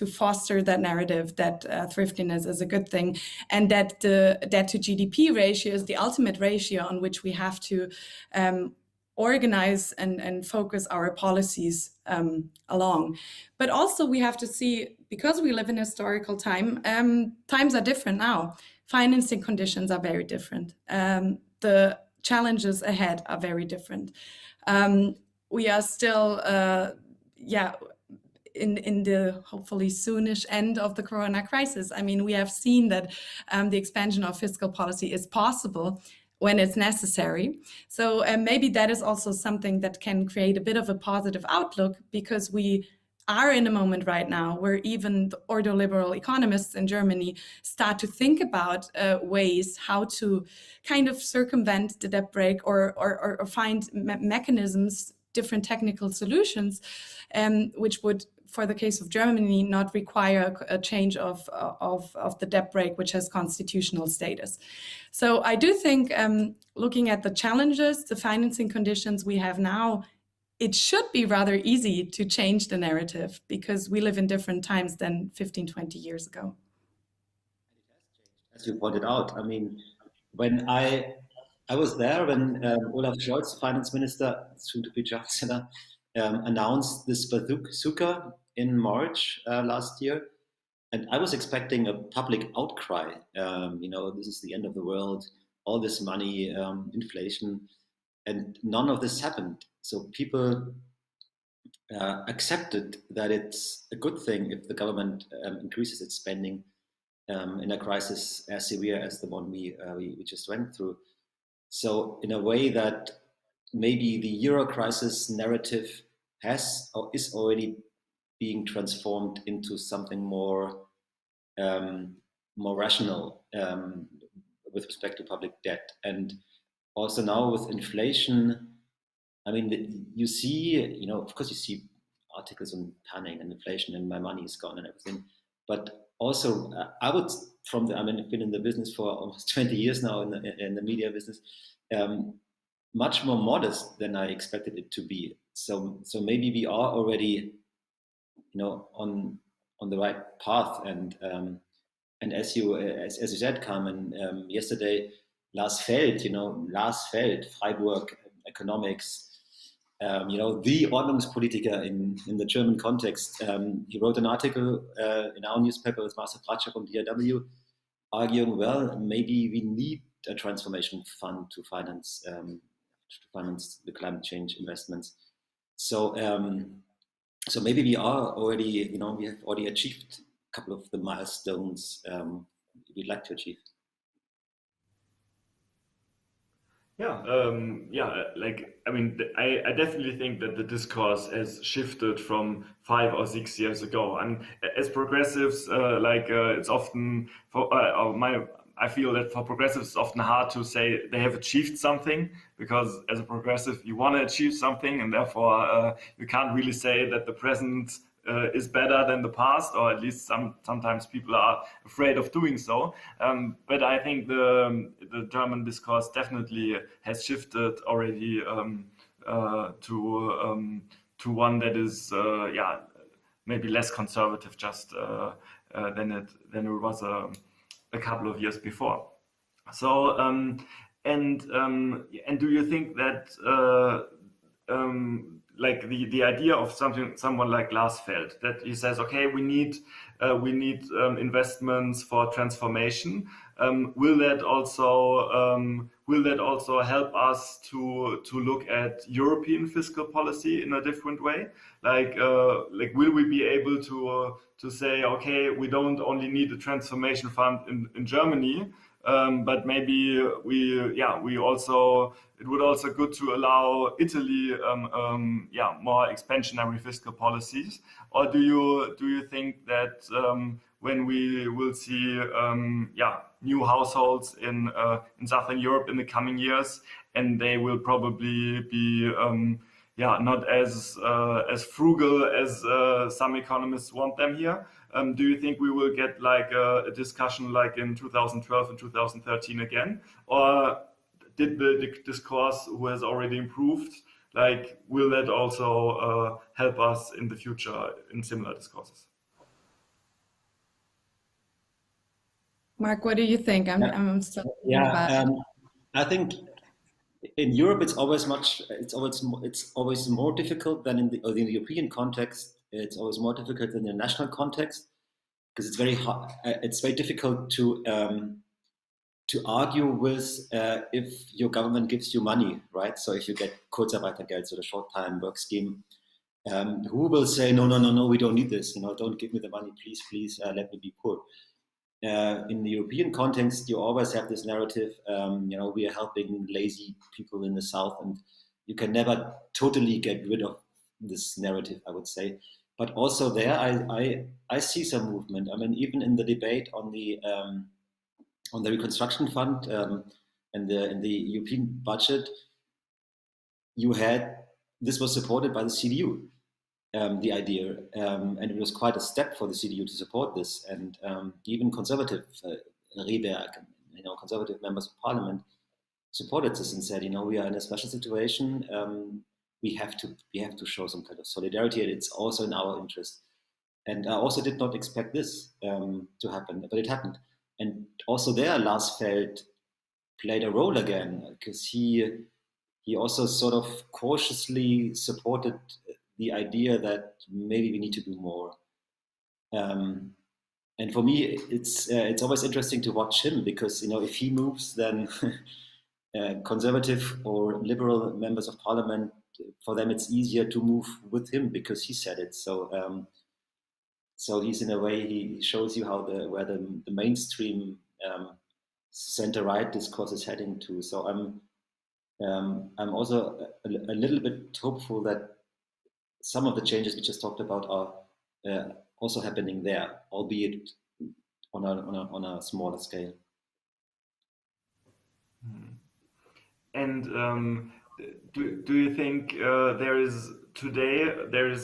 foster that narrative that thriftiness is a good thing, and that the debt to GDP ratio is the ultimate ratio on which we have to organize and focus our policies along. But also we have to see, because we live in historical time, times are different now. Financing conditions are very different. The challenges ahead are very different. We are still, in the hopefully soonish end of the Corona crisis. I mean, we have seen that the expansion of fiscal policy is possible when it's necessary. So maybe that is also something that can create a bit of a positive outlook, because we are in a moment right now where even the ordoliberal economists in Germany start to think about ways how to kind of circumvent the debt brake or find mechanisms, different technical solutions, which would, for the case of Germany, not require a change of the debt brake, which has constitutional status. So I do think, looking at the challenges, the financing conditions we have now, it should be rather easy to change the narrative, because we live in different times than 15, 20 years ago. As you pointed out, I mean, when I was there when Olaf Scholz, finance minister, soon to be chancellor, announced this bazooka in March last year, and I was expecting a public outcry. This is the end of the world, all this money, inflation, and none of this happened. So people accepted that it's a good thing if the government increases its spending in a crisis as severe as the one we just went through. So in a way that maybe the Euro crisis narrative has or is already being transformed into something more more rational with respect to public debt. And also now with inflation, I mean, you see, you know, of course you see articles on panic and inflation and my money is gone and everything. But also, I would, I mean, I've been in the business for almost 20 years now in the media business, much more modest than I expected it to be. So maybe we are already, you know, on the right path. And as you said, Carmen, yesterday, Lars Feld, Freiburg economics, you know, the Ordnungspolitiker in the German context. He wrote an article in our newspaper with Marcel Pratschak from DRW, arguing, well, maybe we need a transformation fund to finance the climate change investments. So so maybe we are already, you know, we have already achieved a couple of the milestones we'd like to achieve. Yeah, like, I mean, I definitely think that the discourse has shifted from 5 or 6 years ago. And as progressives, it's often, I feel that for progressives, it's often hard to say they have achieved something, because as a progressive, you want to achieve something, and therefore you can't really say that the present is better than the past, or at least sometimes people are afraid of doing so. But I think the German discourse definitely has shifted already to one that is maybe less conservative just than it was a couple of years before. So and do you think that like the idea of someone like Glasfeld, that he says, okay, we need investments for transformation. Will that also help us to look at European fiscal policy in a different way? Like will we be able to say, okay, we don't only need a transformation fund in Germany, but maybe it would also good to allow Italy more expansionary fiscal policies? Or do you think that when we will see new households in Southern Europe in the coming years, and they will probably be not as frugal as some economists want them here? Do you think we will get like a discussion like in 2012 and 2013 again? Or did the discourse, who has already improved, like, will that also help us in the future in similar discourses? Mark, what do you think? I'm still thinking about it. I think in Europe it's always more difficult than in the European context. It's always more difficult than the national context, because it's very hard. It's very difficult to argue with if your government gives you money, right? So if you get Kurzarbeitergeld, so the short-time work scheme, who will say no, we don't need this? You know, don't give me the money, please, let me be poor. In the European context, you always have this narrative. You know, we are helping lazy people in the south, and you can never totally get rid of this narrative, I would say. But also there, I see some movement. I mean, even in the debate on the reconstruction fund and the European budget, this was supported by the CDU, the idea, and it was quite a step for the CDU to support this, and even conservative Rehberg, you know, conservative members of parliament supported this and said, you know, we are in a special situation. We have to show some kind of solidarity, and it's also in our interest. And I also did not expect this to happen, but it happened. And also there, Lars Feld played a role again, because he also sort of cautiously supported the idea that maybe we need to do more. And for me, it's always interesting to watch him, because, you know, if he moves, then conservative or liberal members of parliament, for them it's easier to move with him because he said it. So so he's, in a way, he shows you where the mainstream center-right discourse is heading to. So I'm also a little bit hopeful that some of the changes we just talked about are also happening there, albeit on a smaller scale. And do you think there is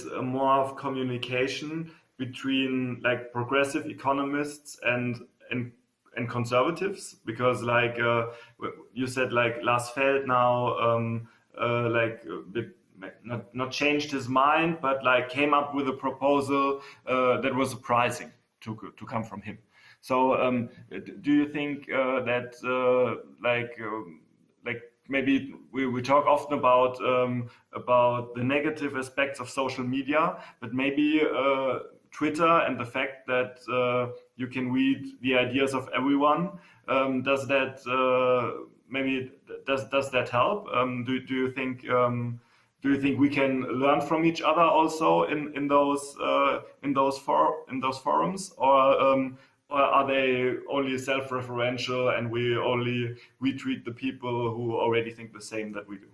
a more of communication between like progressive economists and conservatives? Because like you said, like Lars Feld now not changed his mind, but like came up with a proposal that was surprising to come from him. So do you think that like maybe we talk often about the negative aspects of social media, but maybe Twitter and the fact that you can read the ideas of everyone, does that maybe does that help? Do you think we can learn from each other also in those forums, or are they only self-referential and we only retweet the people who already think the same that we do?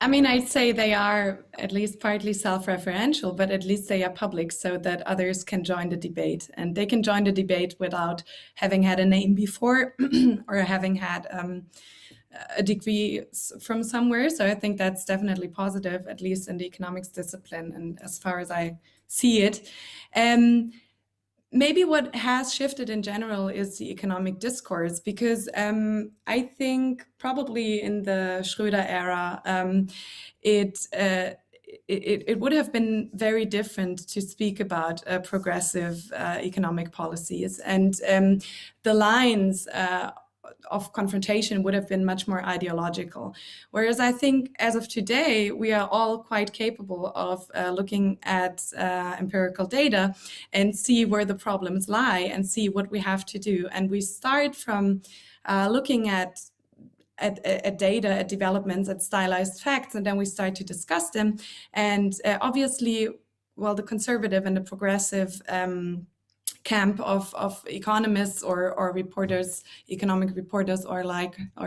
I mean, I'd say they are at least partly self-referential, but at least they are public so that others can join the debate. And they can join the debate without having had a name before or having had a degree from somewhere. So I think that's definitely positive, at least in the economics discipline and as far as I see it. Maybe what has shifted in general is the economic discourse, because I think probably in the Schröder era, it would have been very different to speak about progressive economic policies, and the lines of confrontation would have been much more ideological. Whereas I think as of today, we are all quite capable of looking at empirical data and see where the problems lie and see what we have to do. And we start from looking at data, at developments, at stylized facts, and then we start to discuss them. And obviously, well, the conservative and the progressive camp of economists or reporters, economic reporters, or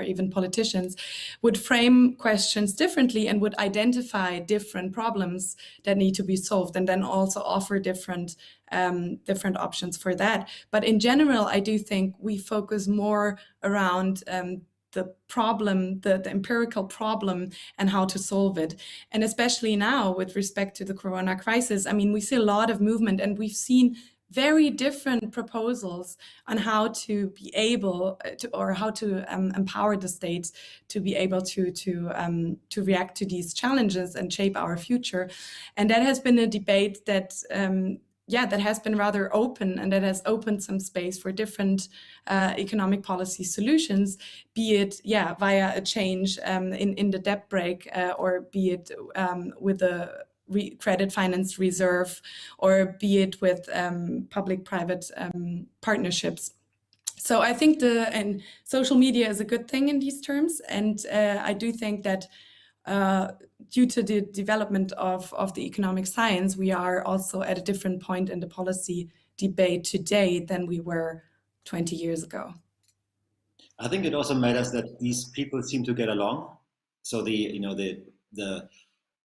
even politicians would frame questions differently and would identify different problems that need to be solved, and then also offer different options for that. But in general, I do think we focus more around the problem, the empirical problem, and how to solve it. And especially now with respect to the corona crisis, I mean, we see a lot of movement, and we've seen very different proposals on how to be able to, or how to empower the states to be able to react to these challenges and shape our future. And that has been a debate that that has been rather open, and that has opened some space for different economic policy solutions, be it via a change in the debt brake, or be it with a credit finance reserve, or be it with public-private partnerships. So I think and social media is a good thing in these terms, and I do think that due to the development of the economic science, we are also at a different point in the policy debate today than we were 20 years ago. I think it also matters that these people seem to get along. So the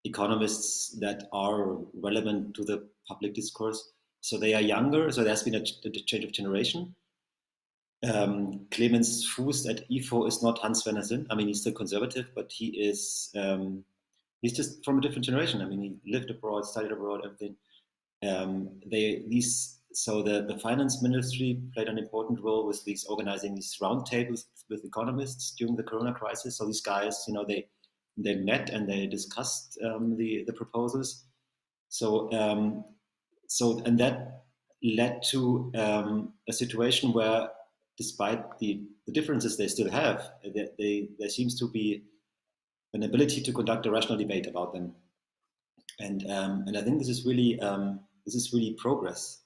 economists that are relevant to the public discourse, so they are younger, so there's been a change of generation. Clemens Fuß at IFO is not Hans Werner Sinn. I mean, he's still conservative, but he is he's just from a different generation. I mean, he lived abroad, studied abroad, everything. So the finance ministry played an important role with these organizing these roundtables with economists during the corona crisis. So these guys, they met and they discussed the proposals. So and that led to a situation where, despite the differences they still have, there seems to be an ability to conduct a rational debate about them. And I think this is really progress.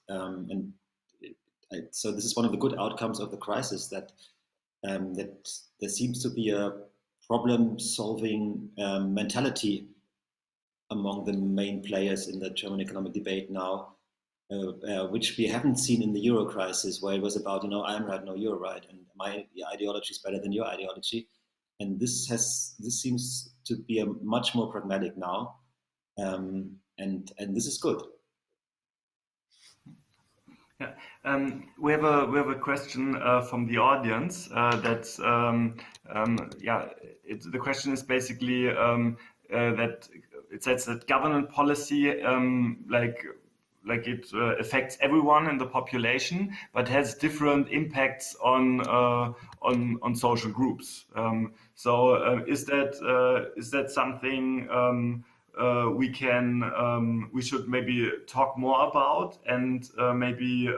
So this is one of the good outcomes of the crisis, that there seems to be a problem-solving mentality among the main players in the German economic debate now, which we haven't seen in the Euro crisis, where it was about, I'm right, no, you're right, and my ideology is better than your ideology. and this seems to be a much more pragmatic now, and this is good. Yeah, we have a question from the audience. That's yeah. The question is basically that it says that government policy like it affects everyone in the population, but has different impacts on social groups. Is that something we should maybe talk more about, and maybe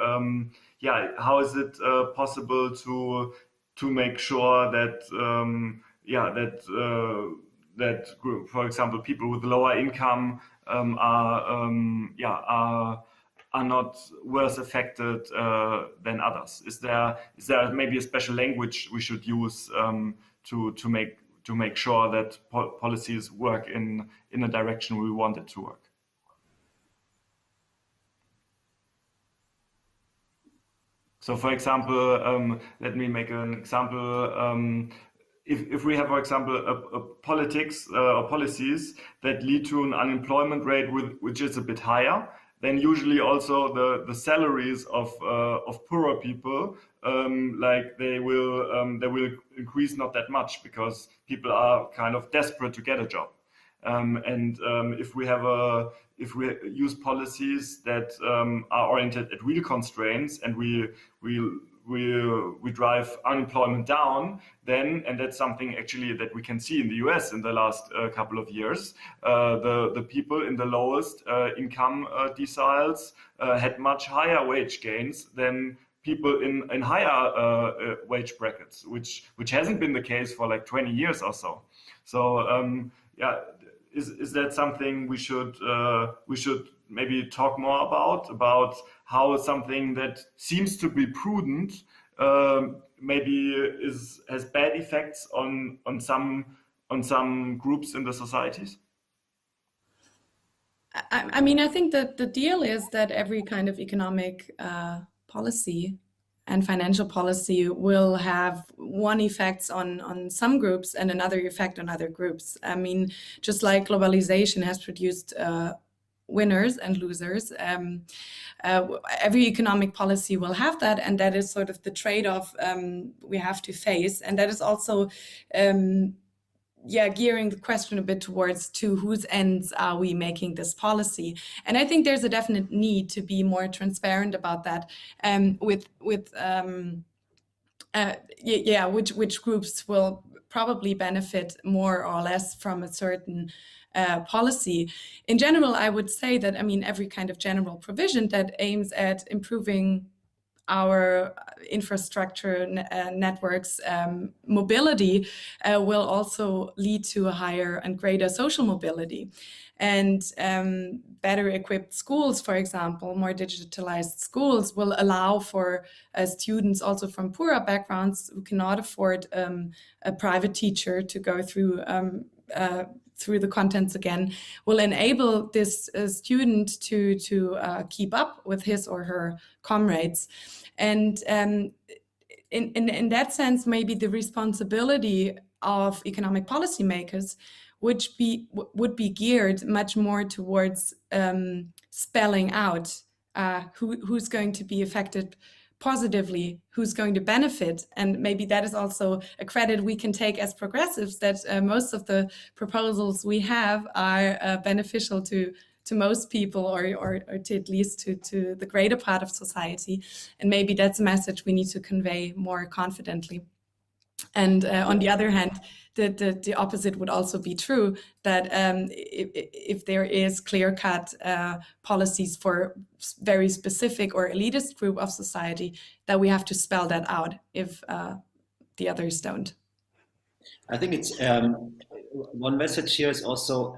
yeah, how is it possible to make sure that yeah, that group, for example, people with lower income are not worse affected than others? Is there maybe a special language we should use to make sure that policies work in a direction we want it to work? So, for example, let me make an example. If we have, for example, a politics or policies that lead to an unemployment rate which is a bit higher, then usually also the salaries of poorer people like they will increase not that much, because people are kind of desperate to get a job. If we use policies that are oriented at real constraints, and we drive unemployment down, then, and that's something actually that we can see in the US in the last couple of years, the people in the lowest income deciles had much higher wage gains than people in higher wage brackets, which hasn't been the case for like 20 years or so. So yeah, is that something we should maybe talk more about how something that seems to be prudent maybe has bad effects on some groups in the societies? I mean, I think that the deal is that every kind of economic policy and financial policy will have one effect on some groups and another effect on other groups. I mean, just like globalization has produced winners and losers, every economic policy will have that, and that is sort of the trade-off we have to face. And that is also gearing the question a bit towards to whose ends are we making this policy. And I think there's a definite need to be more transparent about that, which groups will probably benefit more or less from a certain policy. In general, I would say that, I mean, every kind of general provision that aims at improving our infrastructure networks mobility will also lead to a higher and greater social mobility. And better equipped schools, for example, more digitalized schools will allow for students also from poorer backgrounds who cannot afford a private teacher to go through the contents again, will enable this student to keep up with his or her comrades. And in that sense, maybe the responsibility of economic policymakers would be geared much more towards spelling out who's going to be affected positively, who's going to benefit. And maybe that is also a credit we can take as progressives, that most of the proposals we have are beneficial to most people, or to at least to the greater part of society. And maybe that's a message we need to convey more confidently. And on the other hand, the opposite would also be true, that if there is clear-cut policies for very specific or elitist group of society, that we have to spell that out if the others don't. I think it's one message here is also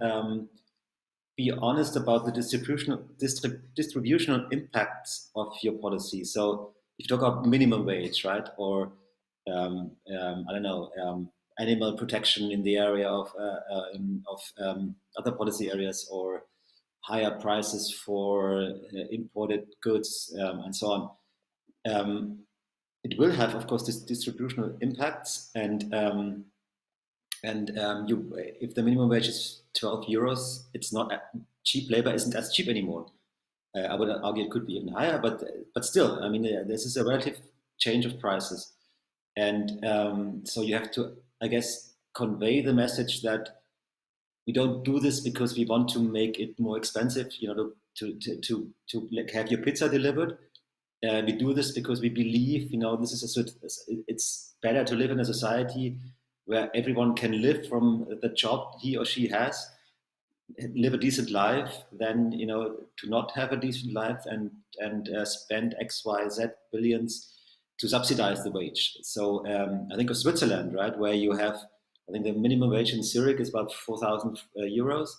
be honest about the distributional impacts of your policy. So if you talk about minimum wage, right, or I don't know, animal protection in the area of other policy areas, or higher prices for imported goods and so on. It will have, of course, this distributional impacts, and And if the minimum wage is 12 euros, it's not cheap. Labor isn't as cheap anymore. I would argue it could be even higher, but still, I mean, this is a relative change of prices, and so you have to, I guess, convey the message that we don't do this because we want to make it more expensive, to like have your pizza delivered. We do this because we believe, this is it's better to live in a society where everyone can live from the job he or she has, live a decent life, than to not have a decent life and spend X, Y, Z billions to subsidize the wage. So I think of Switzerland, right, where you have, I think the minimum wage in Zurich is about 4,000 euros,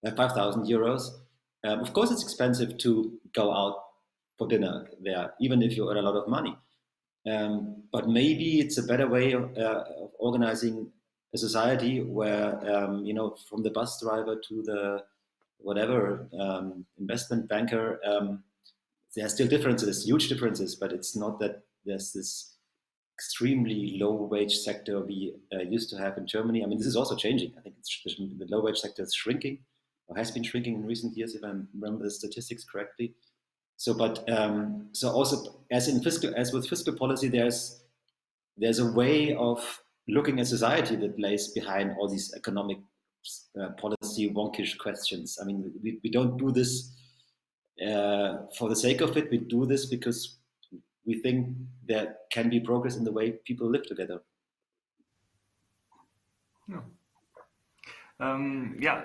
5,000 euros. Of course, it's expensive to go out for dinner there, even if you earn a lot of money. But maybe it's a better way of organizing a society where, from the bus driver to the whatever investment banker, there are still differences, huge differences, but it's not that there's this extremely low wage sector we used to have in Germany. I mean, this is also changing. I think the low wage sector is shrinking, or has been shrinking in recent years, if I remember the statistics correctly. So, but so also as with fiscal policy, there's a way of looking at society that lays behind all these economic policy wonkish questions. I mean, we don't do this for the sake of it. We do this because we think there can be progress in the way people live together.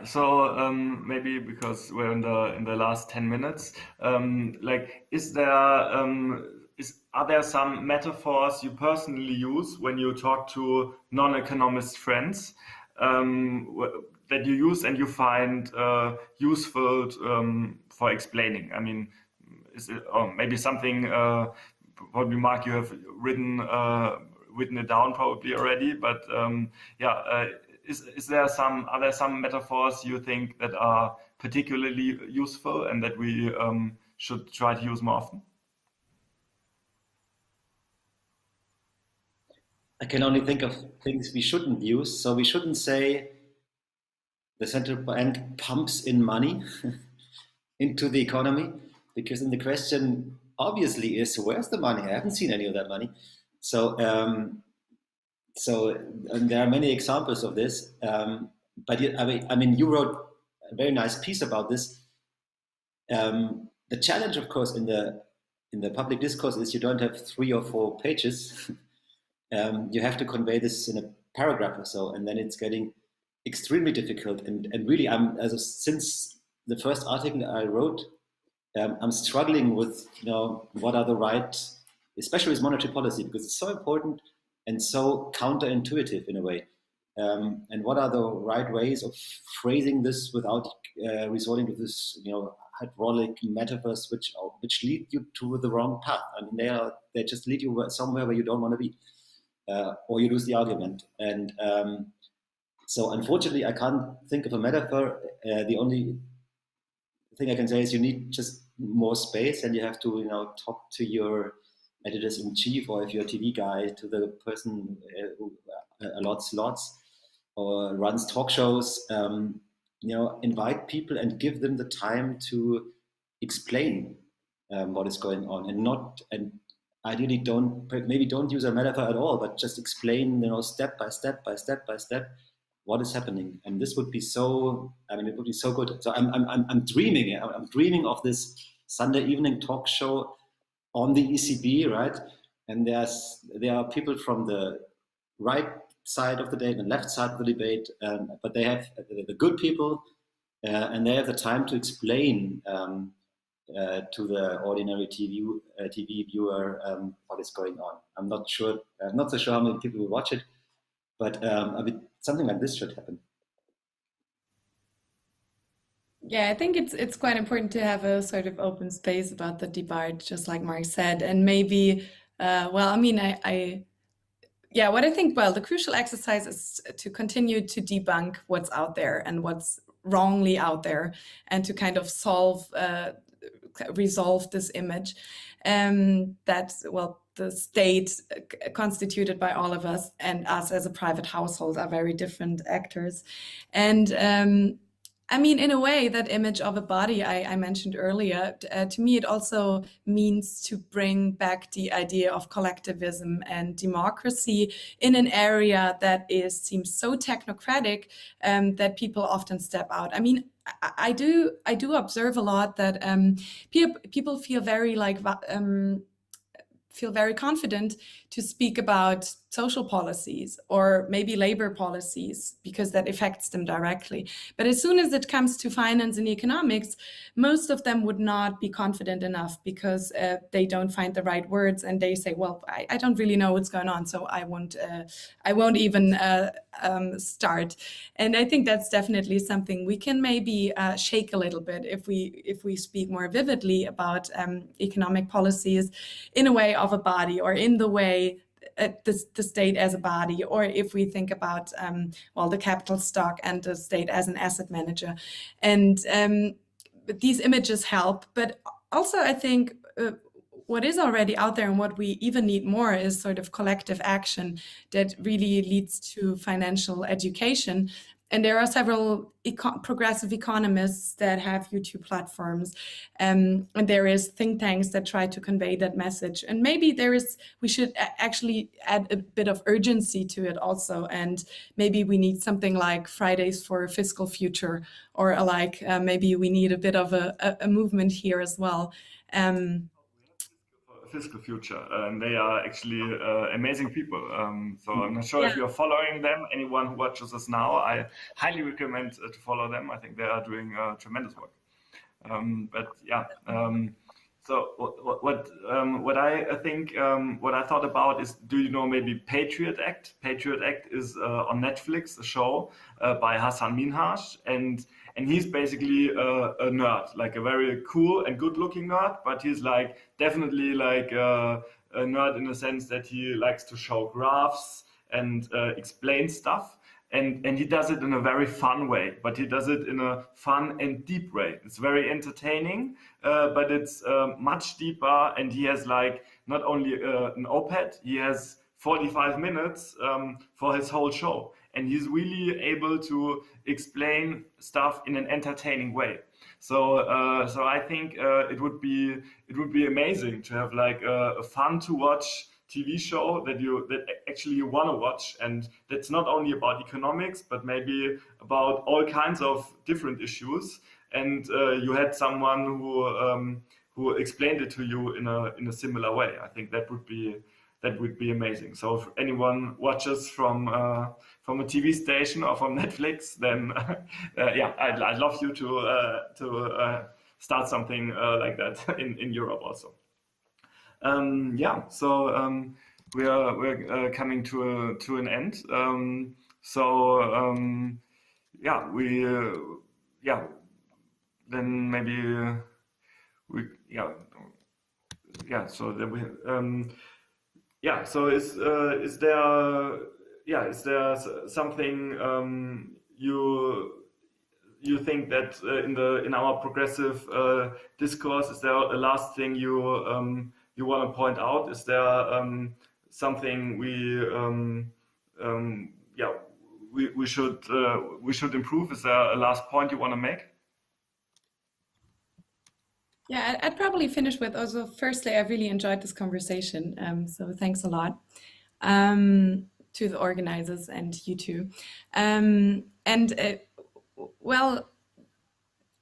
So maybe because we're in the last 10 minutes, are there some metaphors you personally use when you talk to non-economist friends that you use and you find useful for explaining? I mean, is it maybe something? Probably, Mark, you have written it down probably already, but are there some metaphors you think that are particularly useful and that we should try to use more often? I can only think of things we shouldn't use. So we shouldn't say the central bank pumps in money into the economy, because then the question obviously is, where's the money? I haven't seen any of that money. So and there are many examples of this. But I mean, you wrote a very nice piece about this. The challenge, of course, in the public discourse is you don't have 3 or 4 pages. You have to convey this in a paragraph or so, and then it's getting extremely difficult. And really, since the first article I wrote, I'm struggling with what are the right, especially with monetary policy, because it's so important and so counterintuitive in a way. And what are the right ways of phrasing this without resorting to this hydraulic metaphors which lead you to the wrong path? I mean, they just lead you somewhere where you don't want to be. Or you lose the argument. And so unfortunately, I can't think of a metaphor. The only thing I can say is you need just more space, and you have to talk to your editors-in-chief, or if you're a TV guy, to the person who allots slots or runs talk shows. Invite people and give them the time to explain what is going on, and ideally don't use a metaphor at all, but just explain, step by step what is happening. And this would be it would be so good. So I'm dreaming of this Sunday evening talk show on the ECB, right? And there are people from the right side of the debate and left side of the debate, but they have the good people, and they have the time to explain to the ordinary TV viewer what is going on. I'm not so sure how many people will watch it, but something like this should happen. Yeah, I think it's quite important to have a sort of open space about the debate, just like Mark said, and maybe, what I think, the crucial exercise is to continue to debunk what's out there and what's wrongly out there, and to kind of resolve this image that the state constituted by all of us, and us as a private household are very different actors. And I mean, in a way, that image of a body I mentioned earlier, to me, it also means to bring back the idea of collectivism and democracy in an area that seems so technocratic that people often step out. I mean, I do observe a lot that people feel very feel very confident to speak about social policies or maybe labor policies because that affects them directly. But as soon as it comes to finance and economics, most of them would not be confident enough because they don't find the right words, and they say, well, I don't really know what's going on, so I won't even start. And I think that's definitely something we can maybe shake a little bit if we speak more vividly about economic policies in a way of a body, or in the way the state as a body, or if we think about well, the capital stock and the state as an asset manager. And these images help, but also I think what is already out there and what we even need more is sort of collective action that really leads to financial education. And there are several progressive economists that have YouTube platforms, and there is think tanks that try to convey that message. And maybe we should actually add a bit of urgency to it also. And maybe we need something like Fridays for Fiscal Future, or like maybe we need a bit of a movement here as well. Fiscal Future, and they are actually amazing people. So I'm not sure if you're following them. Anyone who watches us now, I highly recommend to follow them. I think they are doing tremendous work. But yeah, so what I think, what I thought about is, do you know maybe Patriot Act? Patriot Act is on Netflix, a show by Hassan Minhaj, and he's basically a nerd, like a very cool and good-looking nerd, but he's like definitely like a nerd in the sense that he likes to show graphs and explain stuff. And he does it in a very fun way, but he does it in a fun and deep way. It's very entertaining, but it's much deeper. And he has like not only an op-ed, he has 45 minutes for his whole show. And he's really able to explain stuff in an entertaining way. So I think it would be amazing to have like a fun to watch TV show that actually you want to watch, and that's not only about economics, but maybe about all kinds of different issues. And you had someone who explained it to you in a similar way. I think that would be amazing. So if anyone watches from a TV station or from Netflix, then yeah, I'd love you to start something like that in Europe also. Yeah, so we're coming to an end. Yeah, then maybe so then we yeah. So is there something you think that in our progressive discourse, is there a last thing you want to point out? Is there something we should improve? Is there a last point you want to make? Yeah, I'd probably finish with also, firstly, I really enjoyed this conversation. So thanks a lot to the organizers and you too. Well,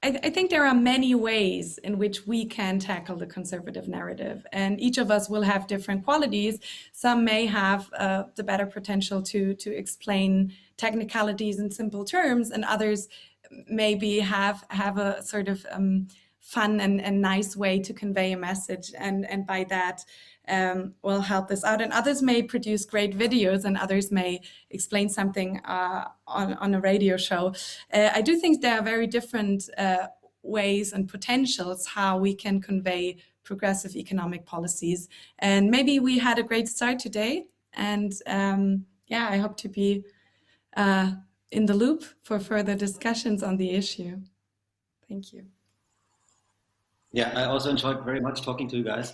I think there are many ways in which we can tackle the conservative narrative, and each of us will have different qualities. Some may have the better potential to explain technicalities in simple terms, and others maybe have a sort of fun and nice way to convey a message, and by that will help this out. And others may produce great videos, and others may explain something on a radio show. I do think there are very different ways and potentials how we can convey progressive economic policies. And maybe we had a great start today. And yeah, I hope to be in the loop for further discussions on the issue. Thank you. Yeah, I also enjoyed very much talking to you guys.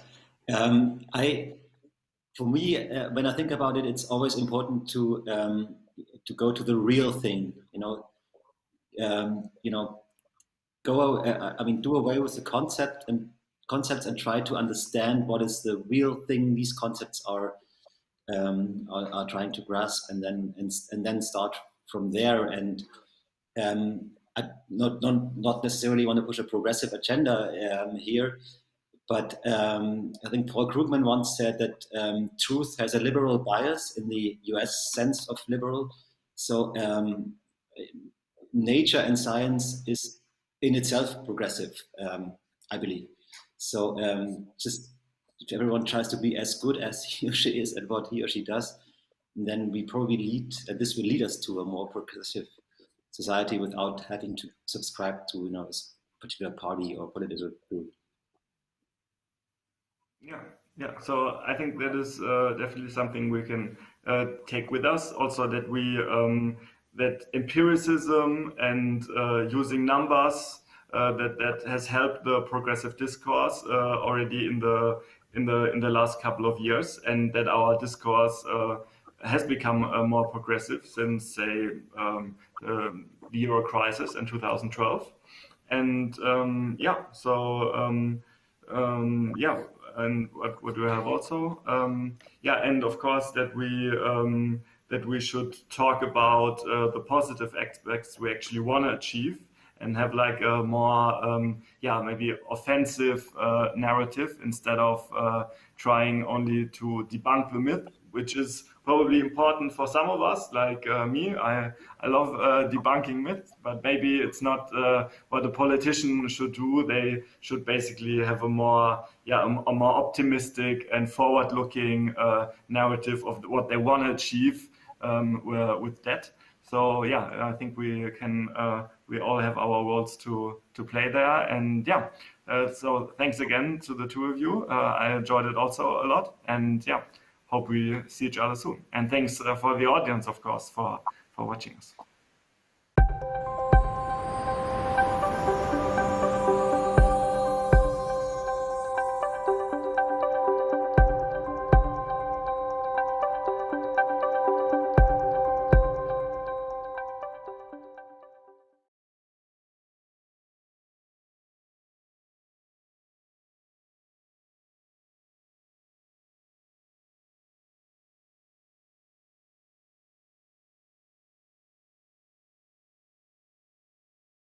for me, when I think about it, it's always important to go to the real thing. Do away with the concepts and try to understand what is the real thing these concepts are trying to grasp, and then start from there. And I not necessarily want to push a progressive agenda here, but I think Paul Krugman once said that truth has a liberal bias in the US sense of liberal. So nature and science is in itself progressive, I believe. So just if everyone tries to be as good as he or she is at what he or she does, then we probably this will lead us to a more progressive society without having to subscribe to a particular party or political group. Yeah. So I think that is definitely something we can take with us. Also, that we that empiricism and using numbers that has helped the progressive discourse already in the last couple of years, and that our discourse has become more progressive since, say, the Euro crisis in 2012. And and what do we have also? And of course that we should talk about the positive aspects we actually want to achieve, and have like a more maybe offensive narrative, instead of trying only to debunk the myth, which is probably important for some of us, like me. I love debunking myths, but maybe it's not what a politician should do. They should basically have a more optimistic and forward-looking narrative of what they want to achieve with that. So I think we can we all have our roles to play there. And so thanks again to the two of you. I enjoyed it also a lot, and hope we see each other soon. And thanks for the audience, of course, for watching us.